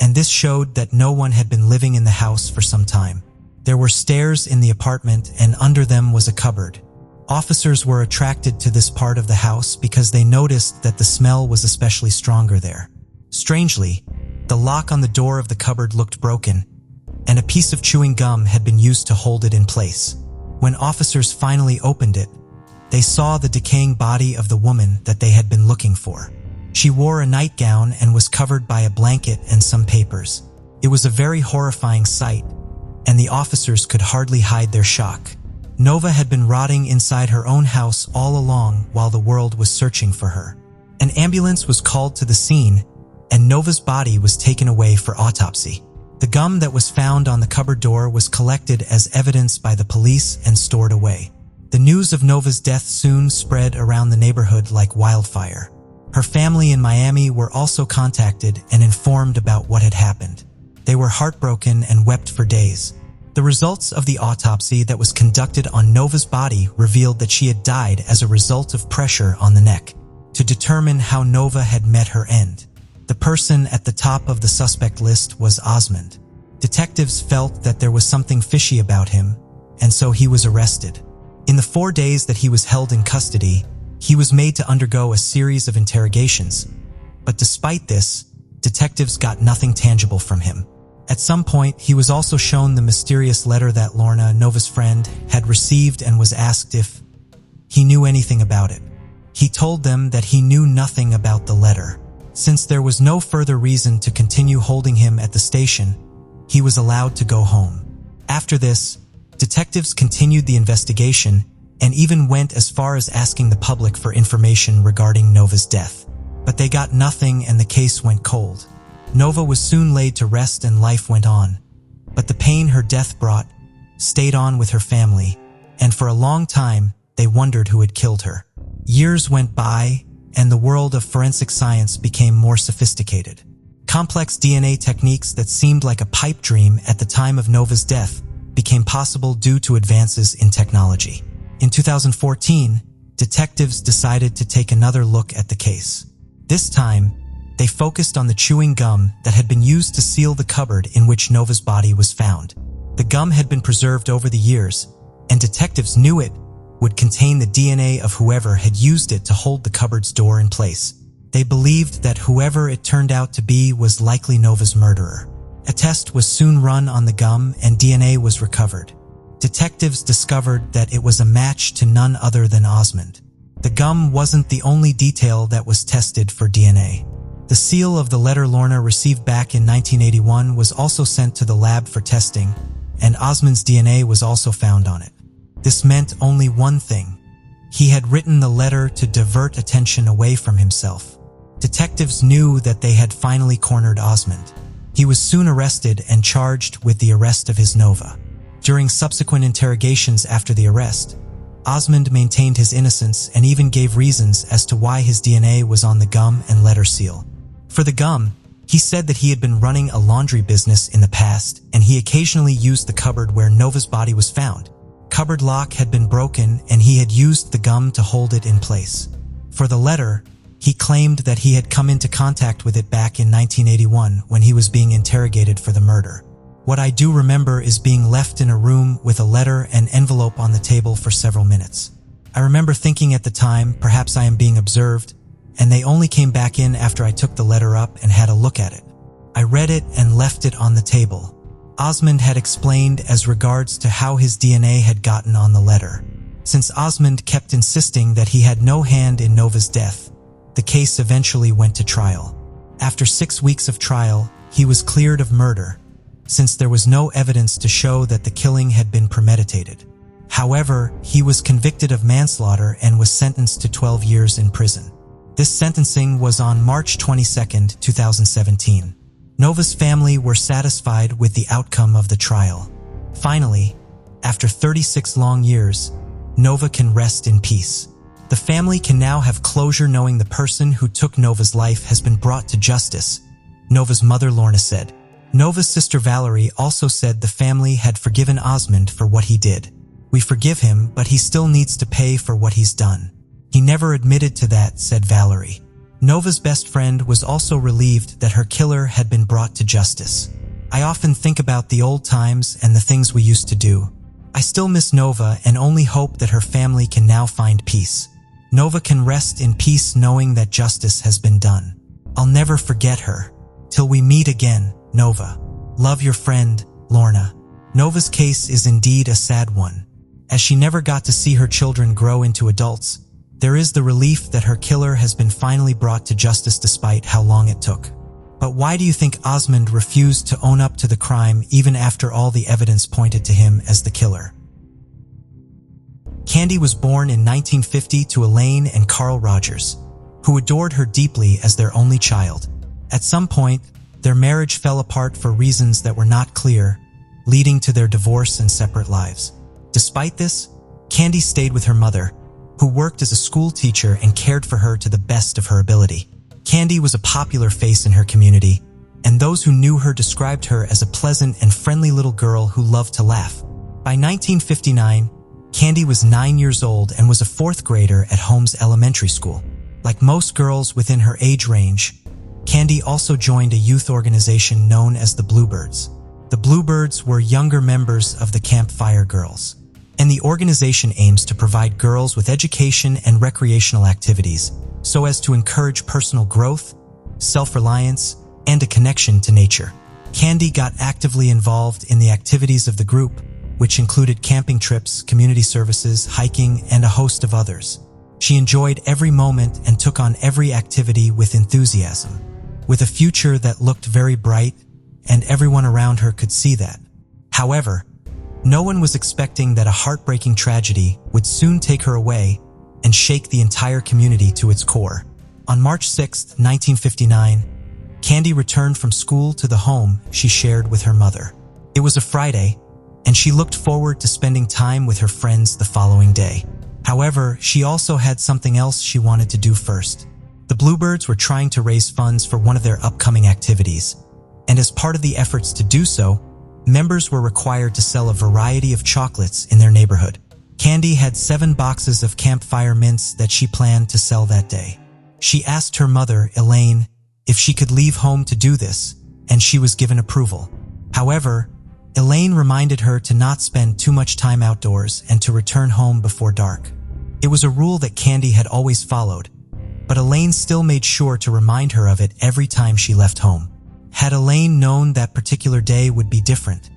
and this showed that no one had been living in the house for some time. There were stairs in the apartment, and under them was a cupboard. Officers were attracted to this part of the house because they noticed that the smell was especially stronger there. Strangely, the lock on the door of the cupboard looked broken, and a piece of chewing gum had been used to hold it in place. When officers finally opened it, they saw the decaying body of the woman that they had been looking for. She wore a nightgown and was covered by a blanket and some papers. It was a very horrifying sight, and the officers could hardly hide their shock. Nova had been rotting inside her own house all along while the world was searching for her. An ambulance was called to the scene, and Nova's body was taken away for autopsy. The gum that was found on the cupboard door was collected as evidence by the police and stored away. The news of Nova's death soon spread around the neighborhood like wildfire. Her family in Miami were also contacted and informed about what had happened. They were heartbroken and wept for days. The results of the autopsy that was conducted on Nova's body revealed that she had died as a result of pressure on the neck. To determine how Nova had met her end, the person at the top of the suspect list was Osmond. Detectives felt that there was something fishy about him, and so he was arrested. In the 4 days that he was held in custody, he was made to undergo a series of interrogations. But despite this, detectives got nothing tangible from him. At some point, he was also shown the mysterious letter that Lorna, Nova's friend, had received and was asked if he knew anything about it. He told them that he knew nothing about the letter. Since there was no further reason to continue holding him at the station, he was allowed to go home. After this, detectives continued the investigation and even went as far as asking the public for information regarding Nova's death. But they got nothing and the case went cold. Nova was soon laid to rest and life went on. But the pain her death brought stayed on with her family, and for a long time, they wondered who had killed her. Years went by, and the world of forensic science became more sophisticated. Complex DNA techniques that seemed like a pipe dream at the time of Nova's death became possible due to advances in technology. In 2014, detectives decided to take another look at the case. This time, they focused on the chewing gum that had been used to seal the cupboard in which Nova's body was found. The gum had been preserved over the years, and detectives knew it would contain the DNA of whoever had used it to hold the cupboard's door in place. They believed that whoever it turned out to be was likely Nova's murderer. A test was soon run on the gum and DNA was recovered. Detectives discovered that it was a match to none other than Osmond. The gum wasn't the only detail that was tested for DNA. The seal of the letter Lorna received back in 1981 was also sent to the lab for testing, and Osmond's DNA was also found on it. This meant only one thing. He had written the letter to divert attention away from himself. Detectives knew that they had finally cornered Osmond. He was soon arrested and charged with the arrest of his Nova. During subsequent interrogations after the arrest, Osmond maintained his innocence and even gave reasons as to why his DNA was on the gum and letter seal. For the gum, he said that he had been running a laundry business in the past and he occasionally used the cupboard where Nova's body was found. Cupboard lock had been broken and he had used the gum to hold it in place. For the letter, he claimed that he had come into contact with it back in 1981 when he was being interrogated for the murder. What I do remember is being left in a room with a letter and envelope on the table for several minutes. I remember thinking at the time, perhaps I am being observed, and they only came back in after I took the letter up and had a look at it. I read it and left it on the table. Osmond had explained as regards to how his DNA had gotten on the letter. Since Osmond kept insisting that he had no hand in Nova's death, the case eventually went to trial. After 6 weeks of trial, he was cleared of murder, since there was no evidence to show that the killing had been premeditated. However, he was convicted of manslaughter and was sentenced to 12 years in prison. This sentencing was on March 22, 2017. Nova's family were satisfied with the outcome of the trial. Finally, after 36 long years, Nova can rest in peace. The family can now have closure knowing the person who took Nova's life has been brought to justice, Nova's mother Lorna said. Nova's sister Valerie also said the family had forgiven Osmond for what he did. We forgive him, but he still needs to pay for what he's done. He never admitted to that, said Valerie. Nova's best friend was also relieved that her killer had been brought to justice. I often think about the old times and the things we used to do. I still miss Nova and only hope that her family can now find peace. Nova can rest in peace knowing that justice has been done. I'll never forget her. Till we meet again, Nova. Love your friend, Lorna. Nova's case is indeed a sad one. As she never got to see her children grow into adults, there is the relief that her killer has been finally brought to justice despite how long it took. But why do you think Osmond refused to own up to the crime even after all the evidence pointed to him as the killer? Candi was born in 1950 to Elaine and Carl Rogers, who adored her deeply as their only child. At some point, their marriage fell apart for reasons that were not clear, leading to their divorce and separate lives. Despite this, Candi stayed with her mother, who worked as a school teacher and cared for her to the best of her ability. Candi was a popular face in her community, and those who knew her described her as a pleasant and friendly little girl who loved to laugh. By 1959, Candi was 9 years old and was a fourth grader at Holmes Elementary School. Like most girls within her age range, Candi also joined a youth organization known as the Bluebirds. The Bluebirds were younger members of the Campfire Girls, and the organization aims to provide girls with education and recreational activities so as to encourage personal growth, self-reliance, and a connection to nature. Candi got actively involved in the activities of the group, which included camping trips, community services, hiking, and a host of others. She enjoyed every moment and took on every activity with enthusiasm, with a future that looked very bright, and everyone around her could see that. However, no one was expecting that a heartbreaking tragedy would soon take her away and shake the entire community to its core. On March 6, 1959, Candi returned from school to the home she shared with her mother. It was a Friday, and she looked forward to spending time with her friends the following day. However, she also had something else she wanted to do first. The Bluebirds were trying to raise funds for one of their upcoming activities, and as part of the efforts to do so, members were required to sell a variety of chocolates in their neighborhood. Candi had 7 boxes of campfire mints that she planned to sell that day. She asked her mother, Elaine, if she could leave home to do this, and she was given approval. However, Elaine reminded her to not spend too much time outdoors and to return home before dark. It was a rule that Candi had always followed, but Elaine still made sure to remind her of it every time she left home. Had Elaine known that particular day would be different,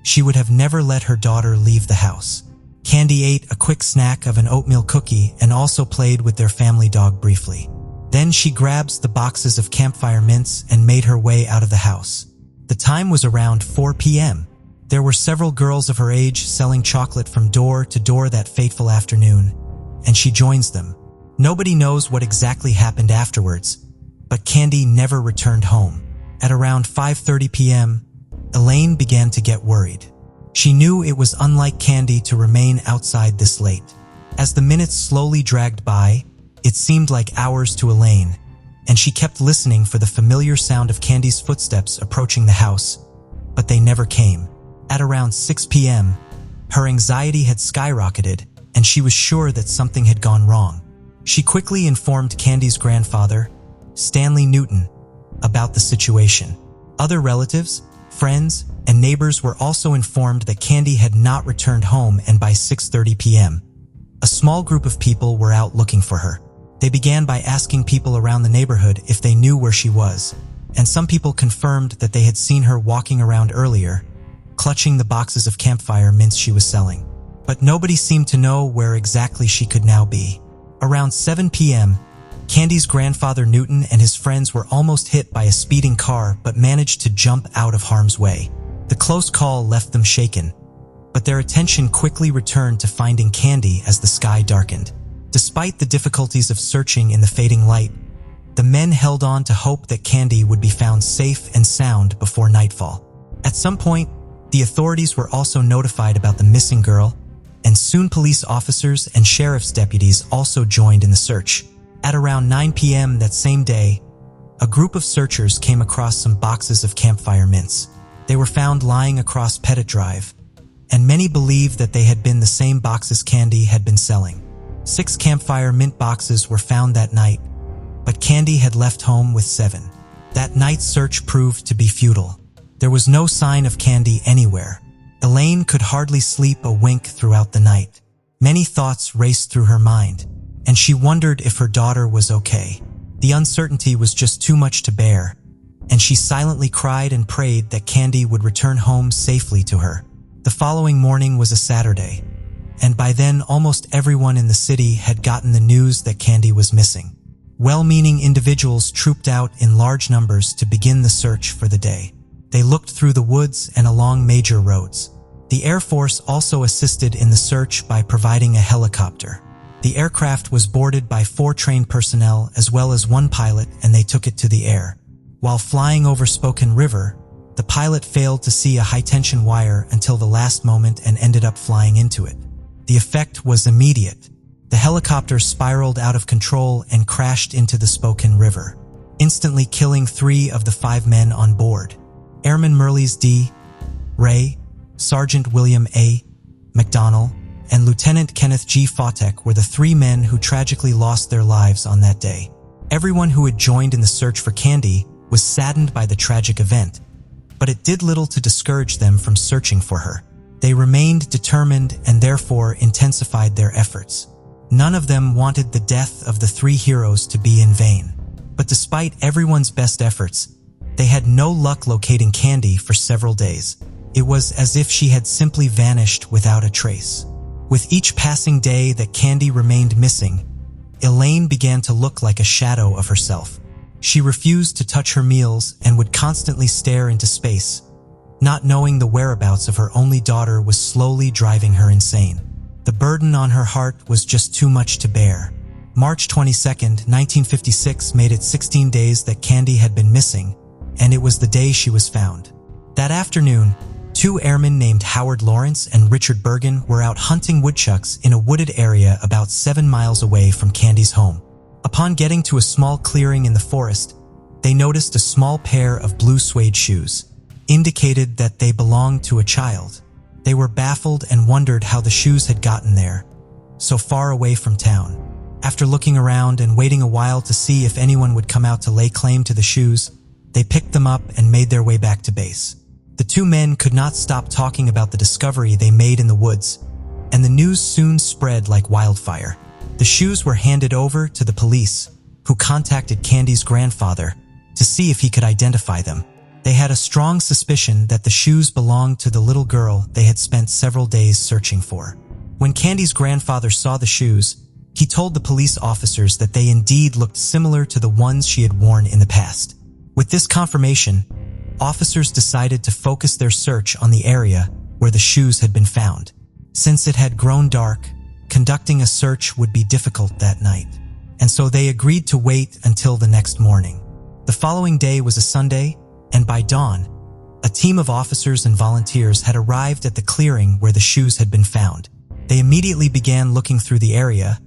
she would have never let her daughter leave the house. Candi ate a quick snack of an oatmeal cookie and also played with their family dog briefly. Then she grabs the boxes of campfire mints and made her way out of the house. The time was around 4 p.m. There were several girls of her age selling chocolate from door to door that fateful afternoon, and she joins them. Nobody knows what exactly happened afterwards, but Candi never returned home. At around 5:30 p.m., Elaine began to get worried. She knew it was unlike Candi to remain outside this late. As the minutes slowly dragged by, it seemed like hours to Elaine, and she kept listening for the familiar sound of Candi's footsteps approaching the house, but they never came. At around 6 p.m., her anxiety had skyrocketed, and she was sure that something had gone wrong. She quickly informed Candi's grandfather, Stanley Newton, about the situation. Other relatives, friends, and neighbors were also informed that Candi had not returned home, and by 6:30 p.m., a small group of people were out looking for her. They began by asking people around the neighborhood if they knew where she was, and some people confirmed that they had seen her walking around earlier, clutching the boxes of campfire mints she was selling. But nobody seemed to know where exactly she could now be. Around 7 p.m., Candi's grandfather Newton and his friends were almost hit by a speeding car but managed to jump out of harm's way. The close call left them shaken, but their attention quickly returned to finding Candi as the sky darkened. Despite the difficulties of searching in the fading light, the men held on to hope that Candi would be found safe and sound before nightfall. At some point, the authorities were also notified about the missing girl, and soon police officers and sheriff's deputies also joined in the search. At around 9 p.m. that same day, a group of searchers came across some boxes of campfire mints. They were found lying across Pettit Drive, and many believed that they had been the same boxes Candi had been selling. 6 campfire mint boxes were found that night, but Candi had left home with 7. That night's search proved to be futile. There was no sign of Candi anywhere. Elaine could hardly sleep a wink throughout the night. Many thoughts raced through her mind, and she wondered if her daughter was okay. The uncertainty was just too much to bear, and she silently cried and prayed that Candi would return home safely to her. The following morning was a Saturday, and by then almost everyone in the city had gotten the news that Candi was missing. Well-meaning individuals trooped out in large numbers to begin the search for the day. They looked through the woods and along major roads. The Air Force also assisted in the search by providing a helicopter. The aircraft was boarded by 4 trained personnel as well as 1 pilot, and they took it to the air. While flying over Spoken River, the pilot failed to see a high-tension wire until the last moment and ended up flying into it. The effect was immediate. The helicopter spiraled out of control and crashed into the Spoken River, instantly killing 3 of the 5 men on board. Airman Merles D. Ray, Sergeant William A. McDonnell, and Lieutenant Kenneth G. Fotek were the 3 men who tragically lost their lives on that day. Everyone who had joined in the search for Candi was saddened by the tragic event, but it did little to discourage them from searching for her. They remained determined and therefore intensified their efforts. None of them wanted the death of the 3 heroes to be in vain. But despite everyone's best efforts, they had no luck locating Candi for several days. It was as if she had simply vanished without a trace. With each passing day that Candi remained missing, Elaine began to look like a shadow of herself. She refused to touch her meals and would constantly stare into space. Not knowing the whereabouts of her only daughter was slowly driving her insane. The burden on her heart was just too much to bear. March 22, 1956 made it 16 days that Candi had been missing, and it was the day she was found. That afternoon, 2 airmen named Howard Lawrence and Richard Bergen were out hunting woodchucks in a wooded area about 7 miles away from Candi's home. Upon getting to a small clearing in the forest, they noticed a small pair of blue suede shoes, indicated that they belonged to a child. They were baffled and wondered how the shoes had gotten there, so far away from town. After looking around and waiting a while to see if anyone would come out to lay claim to the shoes, they picked them up and made their way back to base. The two men could not stop talking about the discovery they made in the woods, and the news soon spread like wildfire. The shoes were handed over to the police, who contacted Candi's grandfather to see if he could identify them. They had a strong suspicion that the shoes belonged to the little girl they had spent several days searching for. When Candi's grandfather saw the shoes, he told the police officers that they indeed looked similar to the ones she had worn in the past. With this confirmation, officers decided to focus their search on the area where the shoes had been found. Since it had grown dark, conducting a search would be difficult that night, and so they agreed to wait until the next morning. The following day was a Sunday, and by dawn, a team of officers and volunteers had arrived at the clearing where the shoes had been found. They immediately began looking through the area,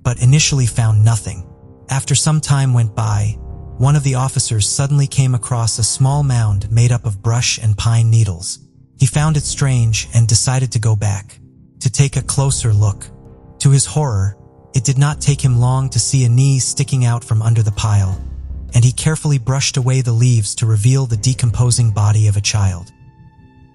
but initially found nothing. After some time went by, one of the officers suddenly came across a small mound made up of brush and pine needles. He found it strange and decided to go back to take a closer look. To his horror, it did not take him long to see a knee sticking out from under the pile, and he carefully brushed away the leaves to reveal the decomposing body of a child.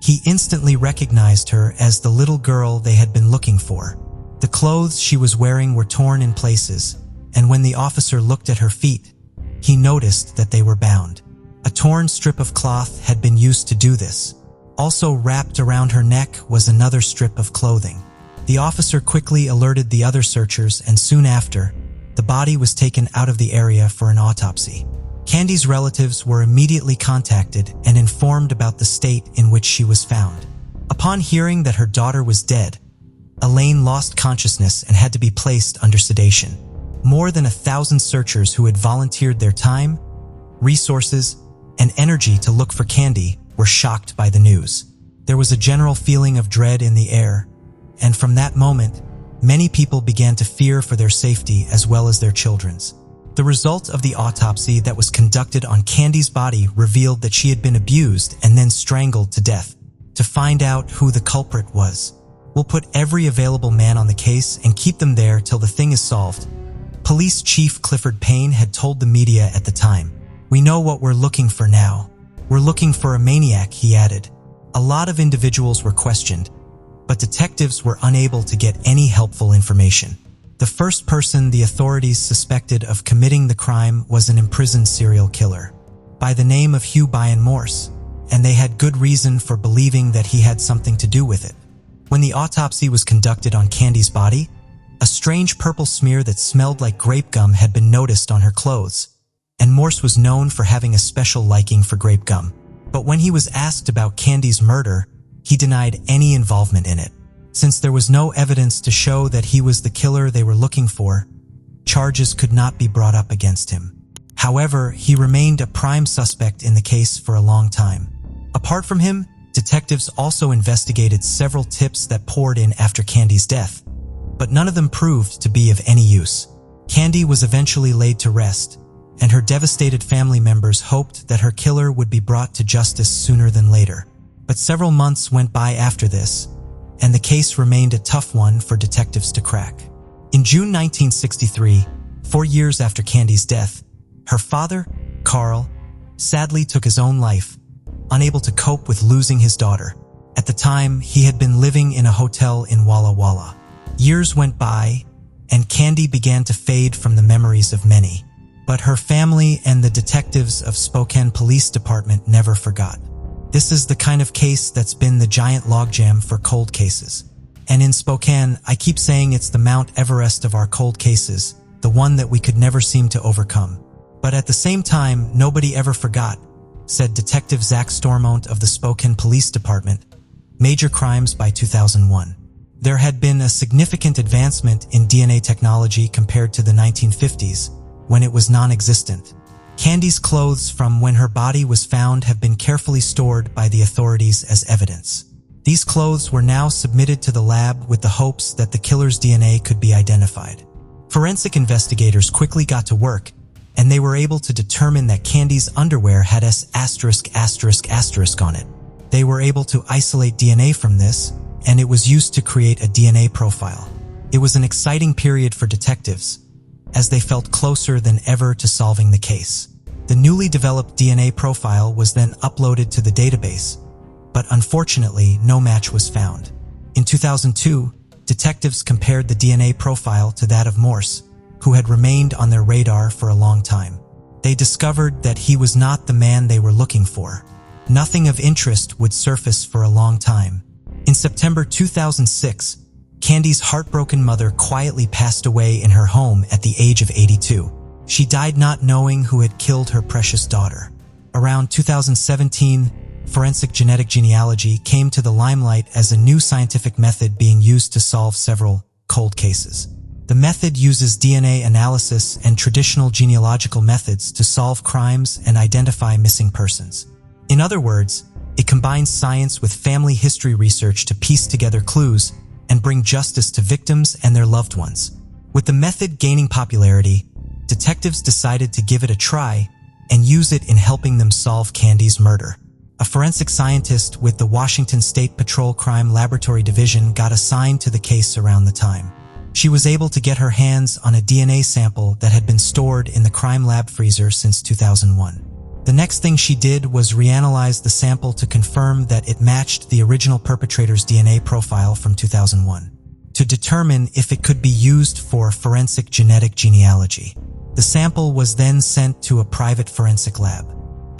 He instantly recognized her as the little girl they had been looking for. The clothes she was wearing were torn in places, and when the officer looked at her feet, he noticed that they were bound. A torn strip of cloth had been used to do this. Also wrapped around her neck was another strip of clothing. The officer quickly alerted the other searchers, and soon after, the body was taken out of the area for an autopsy. Candi's relatives were immediately contacted and informed about the state in which she was found. Upon hearing that her daughter was dead, Elaine lost consciousness and had to be placed under sedation. More than 1,000 searchers who had volunteered their time, resources, and energy to look for Candi were shocked by the news. There was a general feeling of dread in the air, and from that moment, many people began to fear for their safety as well as their children's. The result of the autopsy that was conducted on Candi's body revealed that she had been abused and then strangled to death. To find out who the culprit was, we'll put every available man on the case and keep them there till the thing is solved. Police Chief Clifford Payne had told the media at the time. "We know what we're looking for now. We're looking for a maniac," he added. A lot of individuals were questioned, but detectives were unable to get any helpful information. The first person the authorities suspected of committing the crime was an imprisoned serial killer by the name of Hugh Byron Morse, and they had good reason for believing that he had something to do with it. When the autopsy was conducted on Candi's body, a strange purple smear that smelled like grape gum had been noticed on her clothes, and Morse was known for having a special liking for grape gum. But when he was asked about Candi's murder, he denied any involvement in it. Since there was no evidence to show that he was the killer they were looking for, charges could not be brought up against him. However, he remained a prime suspect in the case for a long time. Apart from him, detectives also investigated several tips that poured in after Candi's death, but none of them proved to be of any use. Candi was eventually laid to rest, and her devastated family members hoped that her killer would be brought to justice sooner than later. But several months went by after this, and the case remained a tough one for detectives to crack. In June 1963, 4 years after Candi's death, her father, Carl, sadly took his own life, unable to cope with losing his daughter. At the time, he had been living in a hotel in Walla Walla. Years went by, and Candi began to fade from the memories of many. But her family and the detectives of Spokane Police Department never forgot. This is the kind of case that's been the giant logjam for cold cases. And in Spokane, I keep saying it's the Mount Everest of our cold cases, the one that we could never seem to overcome. But at the same time, nobody ever forgot, said Detective Zach Stormont of the Spokane Police Department, Major Crimes by 2001. There had been a significant advancement in DNA technology compared to the 1950s, when it was non-existent. Candi's clothes from when her body was found have been carefully stored by the authorities as evidence. These clothes were now submitted to the lab with the hopes that the killer's DNA could be identified. Forensic investigators quickly got to work, and they were able to determine that Candi's underwear had S***** on it. They were able to isolate DNA from this, and it was used to create a DNA profile. It was an exciting period for detectives, as they felt closer than ever to solving the case. The newly developed DNA profile was then uploaded to the database, but unfortunately, no match was found. In 2002, detectives compared the DNA profile to that of Morse, who had remained on their radar for a long time. They discovered that he was not the man they were looking for. Nothing of interest would surface for a long time. In September 2006, Candi's heartbroken mother quietly passed away in her home at the age of 82. She died not knowing who had killed her precious daughter. Around 2017, forensic genetic genealogy came to the limelight as a new scientific method being used to solve several cold cases. The method uses DNA analysis and traditional genealogical methods to solve crimes and identify missing persons. In other words, it combines science with family history research to piece together clues and bring justice to victims and their loved ones. With the method gaining popularity, detectives decided to give it a try and use it in helping them solve Candi's murder. A forensic scientist with the Washington State Patrol Crime Laboratory Division got assigned to the case around the time. She was able to get her hands on a DNA sample that had been stored in the crime lab freezer since 2001. The next thing she did was reanalyze the sample to confirm that it matched the original perpetrator's DNA profile from 2001, to determine if it could be used for forensic genetic genealogy. The sample was then sent to a private forensic lab.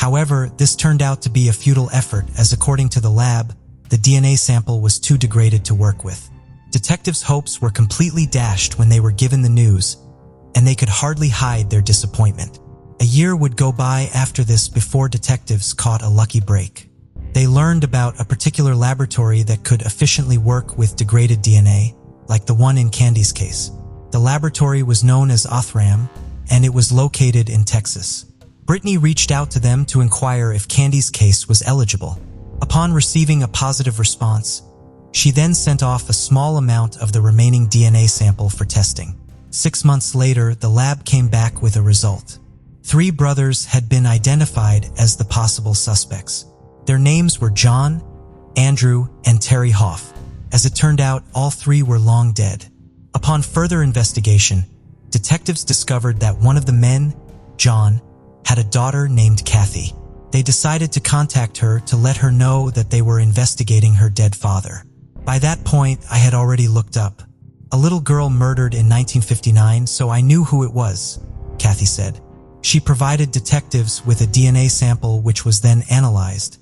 However, this turned out to be a futile effort, as according to the lab, the DNA sample was too degraded to work with. Detectives' hopes were completely dashed when they were given the news, and they could hardly hide their disappointment. A year would go by after this before detectives caught a lucky break. They learned about a particular laboratory that could efficiently work with degraded DNA, like the one in Candi's case. The laboratory was known as Othram, and it was located in Texas. Brittany reached out to them to inquire if Candi's case was eligible. Upon receiving a positive response, she then sent off a small amount of the remaining DNA sample for testing. 6 months later, the lab came back with a result. 3 brothers had been identified as the possible suspects. Their names were John, Andrew, and Terry Hoff. As it turned out, all 3 were long dead. Upon further investigation, detectives discovered that one of the men, John, had a daughter named Kathy. They decided to contact her to let her know that they were investigating her dead father. By that point, I had already looked up. A little girl murdered in 1959, so I knew who it was, Kathy said. She provided detectives with a DNA sample which was then analyzed,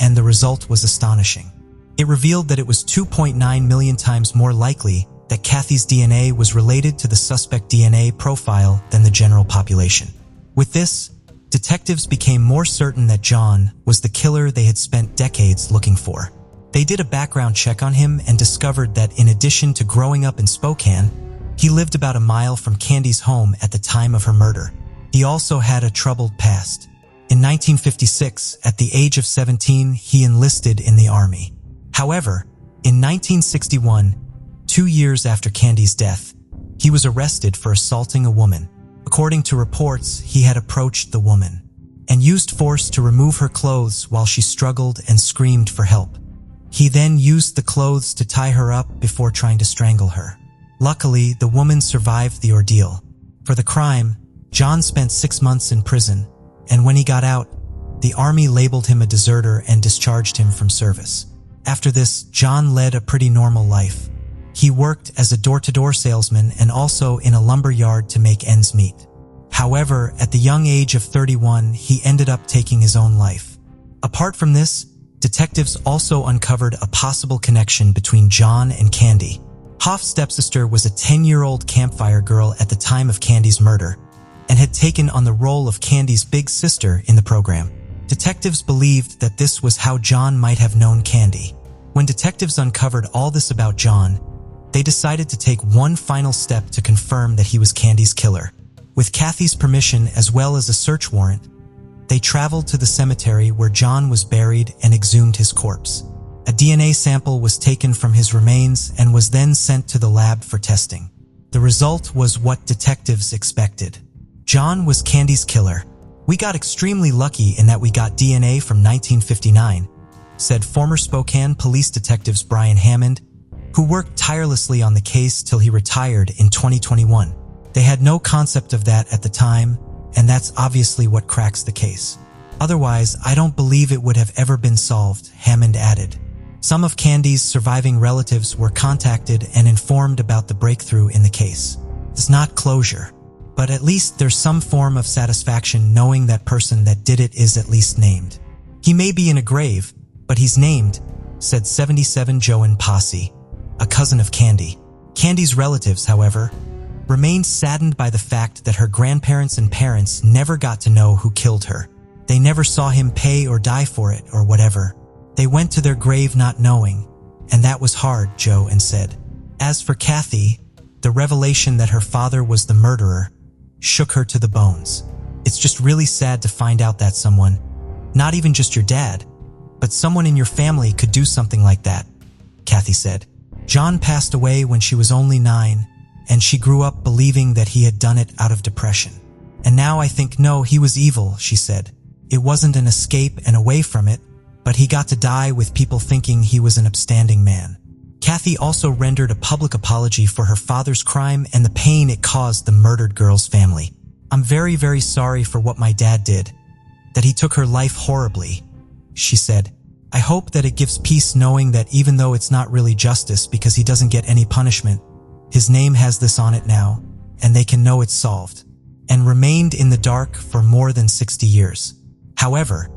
and the result was astonishing. It revealed that it was 2.9 million times more likely that Kathy's DNA was related to the suspect DNA profile than the general population. With this, detectives became more certain that John was the killer they had spent decades looking for. They did a background check on him and discovered that in addition to growing up in Spokane, he lived about a mile from Candi's home at the time of her murder. He also had a troubled past. In 1956, at the age of 17, he enlisted in the Army. However, in 1961, 2 years after Candi's death, he was arrested for assaulting a woman. According to reports, he had approached the woman and used force to remove her clothes while she struggled and screamed for help. He then used the clothes to tie her up before trying to strangle her. Luckily, the woman survived the ordeal. For the crime, John spent 6 months in prison, and when he got out, the Army labeled him a deserter and discharged him from service. After this, John led a pretty normal life. He worked as a door-to-door salesman and also in a lumber yard to make ends meet. However, at the young age of 31, he ended up taking his own life. Apart from this, detectives also uncovered a possible connection between John and Candi. Hoff's stepsister was a 10-year-old campfire girl at the time of Candi's murder and had taken on the role of Candi's big sister in the program. Detectives believed that this was how John might have known Candi. When detectives uncovered all this about John, they decided to take one final step to confirm that he was Candi's killer. With Kathy's permission as well as a search warrant, they traveled to the cemetery where John was buried and exhumed his corpse. A DNA sample was taken from his remains and was then sent to the lab for testing. The result was what detectives expected. John was Candi's killer. "We got extremely lucky in that we got DNA from 1959, said former Spokane police detectives Brian Hammond, who worked tirelessly on the case till he retired in 2021. They had no concept of that at the time, and that's obviously what cracks the case. Otherwise, I don't believe it would have ever been solved," Hammond added. Some of Candi's surviving relatives were contacted and informed about the breakthrough in the case. It's not closure, but at least there's some form of satisfaction knowing that person that did it is at least named. "He may be in a grave, but he's named," said 77 Joan Posse, a cousin of Candi. Candi's relatives, however, remained saddened by the fact that her grandparents and parents never got to know who killed her. They never saw him pay or die for it or whatever. They went to their grave not knowing, and that was hard, Joan said. As for Kathy, the revelation that her father was the murderer shook her to the bones. "It's just really sad to find out that someone, not even just your dad, but someone in your family could do something like that," Kathy said. "John passed away when she was only 9, and she grew up believing that he had done it out of depression. And now I think, no, he was evil," she said. "It wasn't an escape and away from it, but he got to die with people thinking he was an upstanding man." Kathy also rendered a public apology for her father's crime and the pain it caused the murdered girl's family. "I'm very, very sorry for what my dad did, that he took her life horribly," she said. "I hope that it gives peace knowing that even though it's not really justice because he doesn't get any punishment, his name has this on it now, and they can know it's solved," and remained in the dark for more than 60 years. However,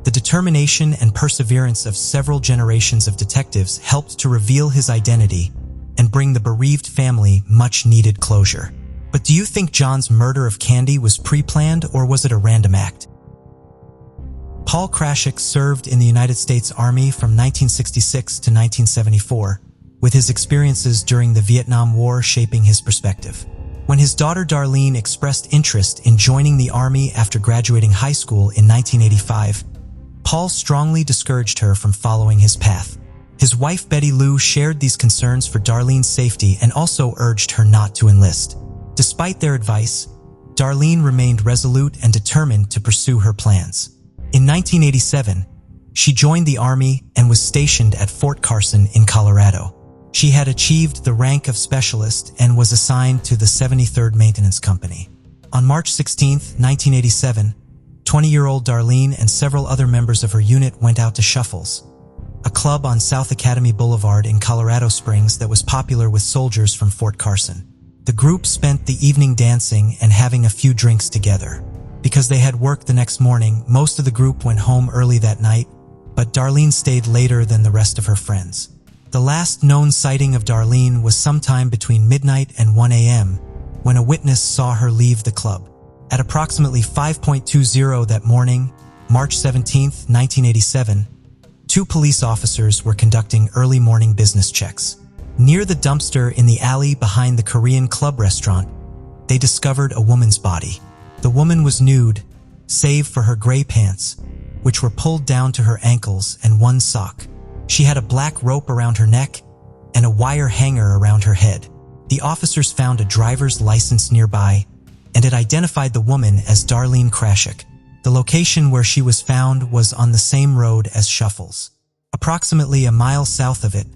the determination and perseverance of several generations of detectives helped to reveal his identity and bring the bereaved family much-needed closure. But do you think John's murder of Candi was pre-planned or was it a random act? Paul Krashik served in the United States Army from 1966 to 1974, with his experiences during the Vietnam War shaping his perspective. When his daughter Darlene expressed interest in joining the Army after graduating high school in 1985, Paul strongly discouraged her from following his path. His wife Betty Lou shared these concerns for Darlene's safety and also urged her not to enlist. Despite their advice, Darlene remained resolute and determined to pursue her plans. In 1987, she joined the Army and was stationed at Fort Carson in Colorado. She had achieved the rank of specialist and was assigned to the 73rd Maintenance Company. On March 16, 1987, 20-year-old Darlene and several other members of her unit went out to Shuffles, a club on South Academy Boulevard in Colorado Springs that was popular with soldiers from Fort Carson. The group spent the evening dancing and having a few drinks together. Because they had work the next morning, most of the group went home early that night, but Darlene stayed later than the rest of her friends. The last known sighting of Darlene was sometime between midnight and 1 a.m. when a witness saw her leave the club. At approximately 5:20 that morning, March 17, 1987, 2 police officers were conducting early morning business checks. Near the dumpster in the alley behind the Korean club restaurant, they discovered a woman's body. The woman was nude, save for her gray pants, which were pulled down to her ankles, and one sock. She had a black rope around her neck and a wire hanger around her head. The officers found a driver's license nearby, and it identified the woman as Darlene Krashik. The location where she was found was on the same road as Shuffles. Approximately a mile south of it,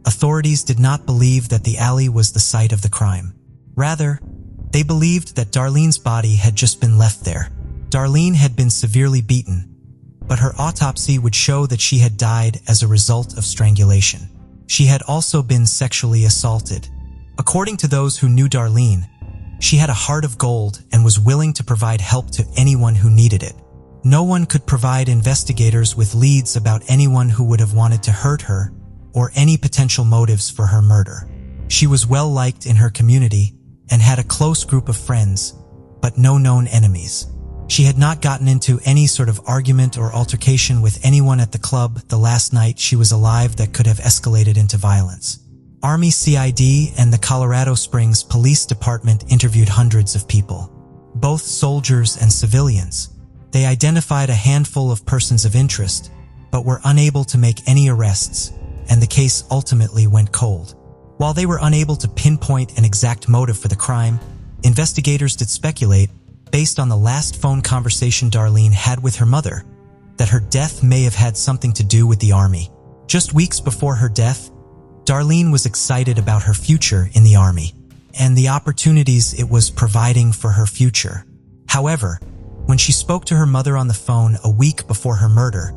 authorities did not believe that the alley was the site of the crime. Rather, they believed that Darlene's body had just been left there. Darlene had been severely beaten, but her autopsy would show that she had died as a result of strangulation. She had also been sexually assaulted. According to those who knew Darlene, she had a heart of gold and was willing to provide help to anyone who needed it. No one could provide investigators with leads about anyone who would have wanted to hurt her or any potential motives for her murder. She was well liked in her community and had a close group of friends, but no known enemies. She had not gotten into any sort of argument or altercation with anyone at the club the last night she was alive that could have escalated into violence. Army CID and the Colorado Springs Police Department interviewed hundreds of people, both soldiers and civilians. They identified a handful of persons of interest, but were unable to make any arrests, and the case ultimately went cold. While they were unable to pinpoint an exact motive for the crime, investigators did speculate, based on the last phone conversation Darlene had with her mother, that her death may have had something to do with the Army. Just weeks before her death, Darlene was excited about her future in the Army and the opportunities it was providing for her future. However, when she spoke to her mother on the phone a week before her murder,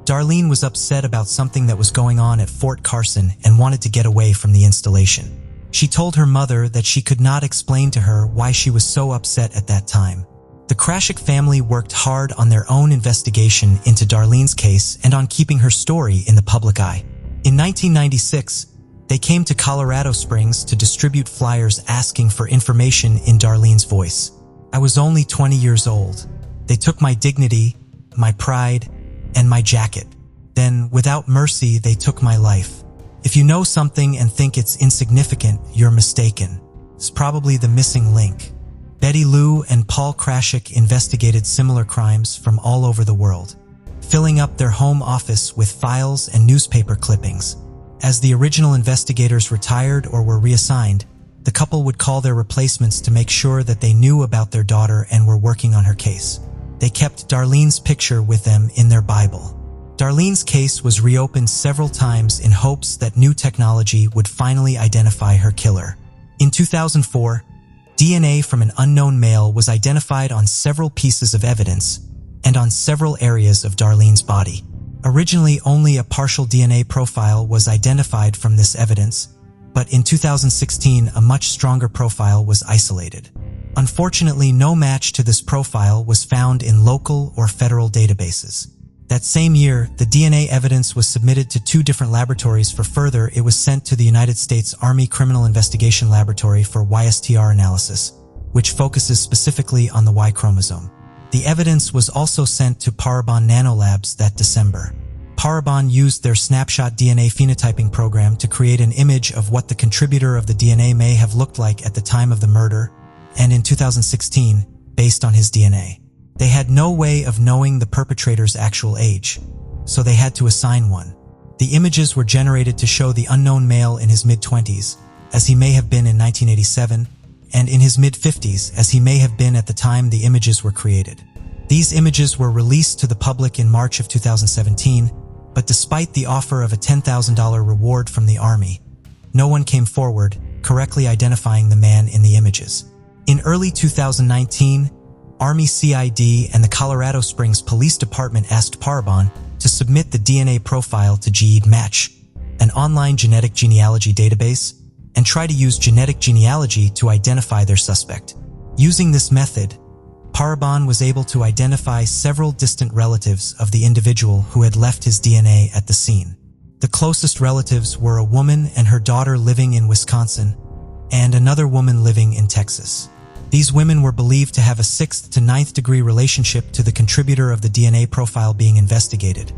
Darlene was upset about something that was going on at Fort Carson and wanted to get away from the installation. She told her mother that she could not explain to her why she was so upset at that time. The Krashik family worked hard on their own investigation into Darlene's case and on keeping her story in the public eye. In 1996, they came to Colorado Springs to distribute flyers asking for information in Darlene's voice. I was only 20 years old. They took my dignity, my pride, and my jacket. Then, without mercy, they took my life. If you know something and think it's insignificant, you're mistaken. It's probably the missing link. Betty Lou and Paul Krashik investigated similar crimes from all over the world, filling up their home office with files and newspaper clippings. As the original investigators retired or were reassigned, the couple would call their replacements to make sure that they knew about their daughter and were working on her case. They kept Darlene's picture with them in their Bible. Darlene's case was reopened several times in hopes that new technology would finally identify her killer. In 2004, DNA from an unknown male was identified on several pieces of evidence and on several areas of Darlene's body. Originally, only a partial DNA profile was identified from this evidence, but in 2016, a much stronger profile was isolated. Unfortunately, no match to this profile was found in local or federal databases. That same year, the DNA evidence was submitted to 2 different laboratories. For further, it was sent to the United States Army Criminal Investigation Laboratory for YSTR analysis, which focuses specifically on the Y chromosome. The evidence was also sent to Parabon Nanolabs that December. Parabon used their snapshot DNA phenotyping program to create an image of what the contributor of the DNA may have looked like at the time of the murder, and in 2016, based on his DNA. They had no way of knowing the perpetrator's actual age, so they had to assign one. The images were generated to show the unknown male in his mid-20s, as he may have been in 1987, and in his mid-50s, as he may have been at the time the images were created. These images were released to the public in March of 2017, but despite the offer of a $10,000 reward from the Army, no one came forward, correctly identifying the man in the images. In early 2019, Army CID and the Colorado Springs Police Department asked Parabon to submit the DNA profile to GED Match, an online genetic genealogy database, and try to use genetic genealogy to identify their suspect. Using this method, Parabon was able to identify several distant relatives of the individual who had left his DNA at the scene. The closest relatives were a woman and her daughter living in Wisconsin, and another woman living in Texas. These women were believed to have a 6th to 9th degree relationship to the contributor of the DNA profile being investigated,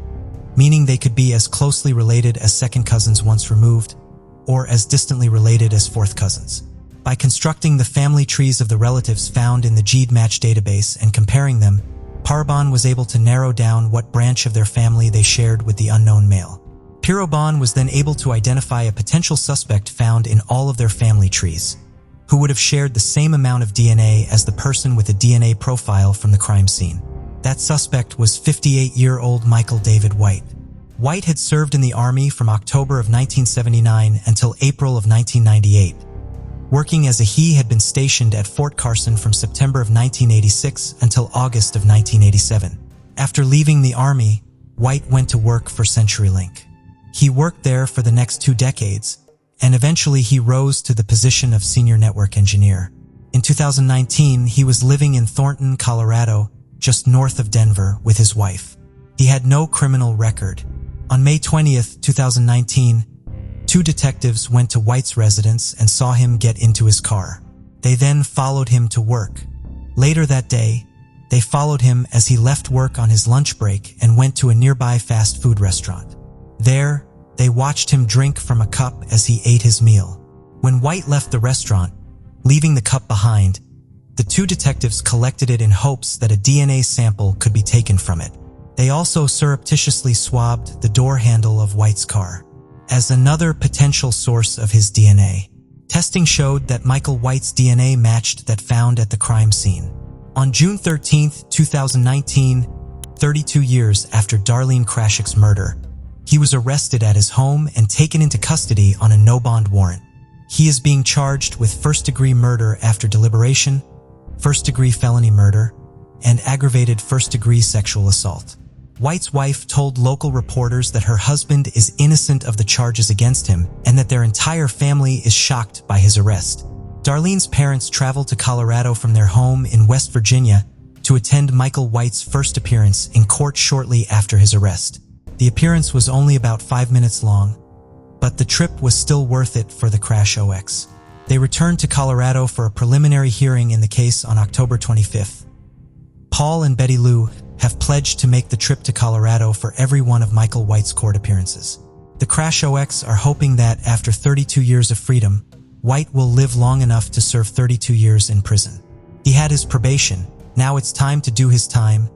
meaning they could be as closely related as second cousins once removed, or as distantly related as fourth cousins. By constructing the family trees of the relatives found in the GED Match database and comparing them, Parabon was able to narrow down what branch of their family they shared with the unknown male. Parabon was then able to identify a potential suspect found in all of their family trees, who would have shared the same amount of DNA as the person with a DNA profile from the crime scene. That suspect was 58-year-old Michael David White. White had served in the Army from October of 1979 until April of 1998. Working as he had been stationed at Fort Carson from September of 1986 until August of 1987. After leaving the Army, White went to work for CenturyLink. He worked there for the next 2 decades, and eventually he rose to the position of senior network engineer. In 2019, he was living in Thornton, Colorado, just north of Denver, with his wife. He had no criminal record. On May 20th, 2019, 2 detectives went to White's residence and saw him get into his car. They then followed him to work. Later that day, they followed him as he left work on his lunch break and went to a nearby fast food restaurant. There, they watched him drink from a cup as he ate his meal. When White left the restaurant, leaving the cup behind, the 2 detectives collected it in hopes that a DNA sample could be taken from it. They also surreptitiously swabbed the door handle of White's car. as another potential source of his DNA. Testing showed that Michael White's DNA matched that found at the crime scene. On June 13, 2019, 32 years after Darlene Krashik's murder, he was arrested at his home and taken into custody on a no-bond warrant. He is being charged with first-degree murder after deliberation, first-degree felony murder, and aggravated first-degree sexual assault. White's wife told local reporters that her husband is innocent of the charges against him and that their entire family is shocked by his arrest. Darlene's parents traveled to Colorado from their home in West Virginia to attend Michael White's first appearance in court shortly after his arrest. The appearance was only about 5 minutes long, but the trip was still worth it for the Crash OX. They returned to Colorado for a preliminary hearing in the case on October 25th. Paul and Betty Lou have pledged to make the trip to Colorado for every one of Michael White's court appearances. The Crash OX are hoping that after 32 years of freedom, White will live long enough to serve 32 years in prison. He had his probation. Now it's time to do his time,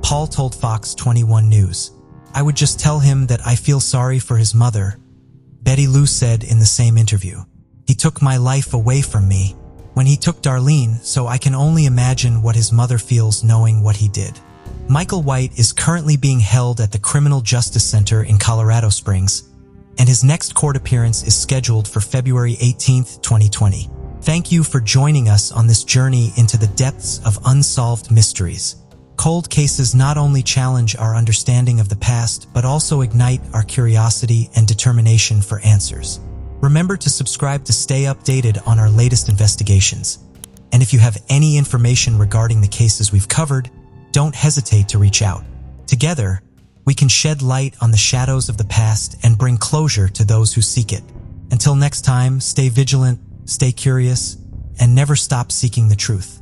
Paul told Fox 21 News. I would just tell him that I feel sorry for his mother, Betty Lou said in the same interview. He took my life away from me when he took Darlene, so I can only imagine what his mother feels knowing what he did. Michael White is currently being held at the Criminal Justice Center in Colorado Springs, and his next court appearance is scheduled for February 18, 2020. Thank you for joining us on this journey into the depths of unsolved mysteries. Cold cases not only challenge our understanding of the past, but also ignite our curiosity and determination for answers. Remember to subscribe to stay updated on our latest investigations. And if you have any information regarding the cases we've covered, don't hesitate to reach out. Together, we can shed light on the shadows of the past and bring closure to those who seek it. Until next time, stay vigilant, stay curious, and never stop seeking the truth.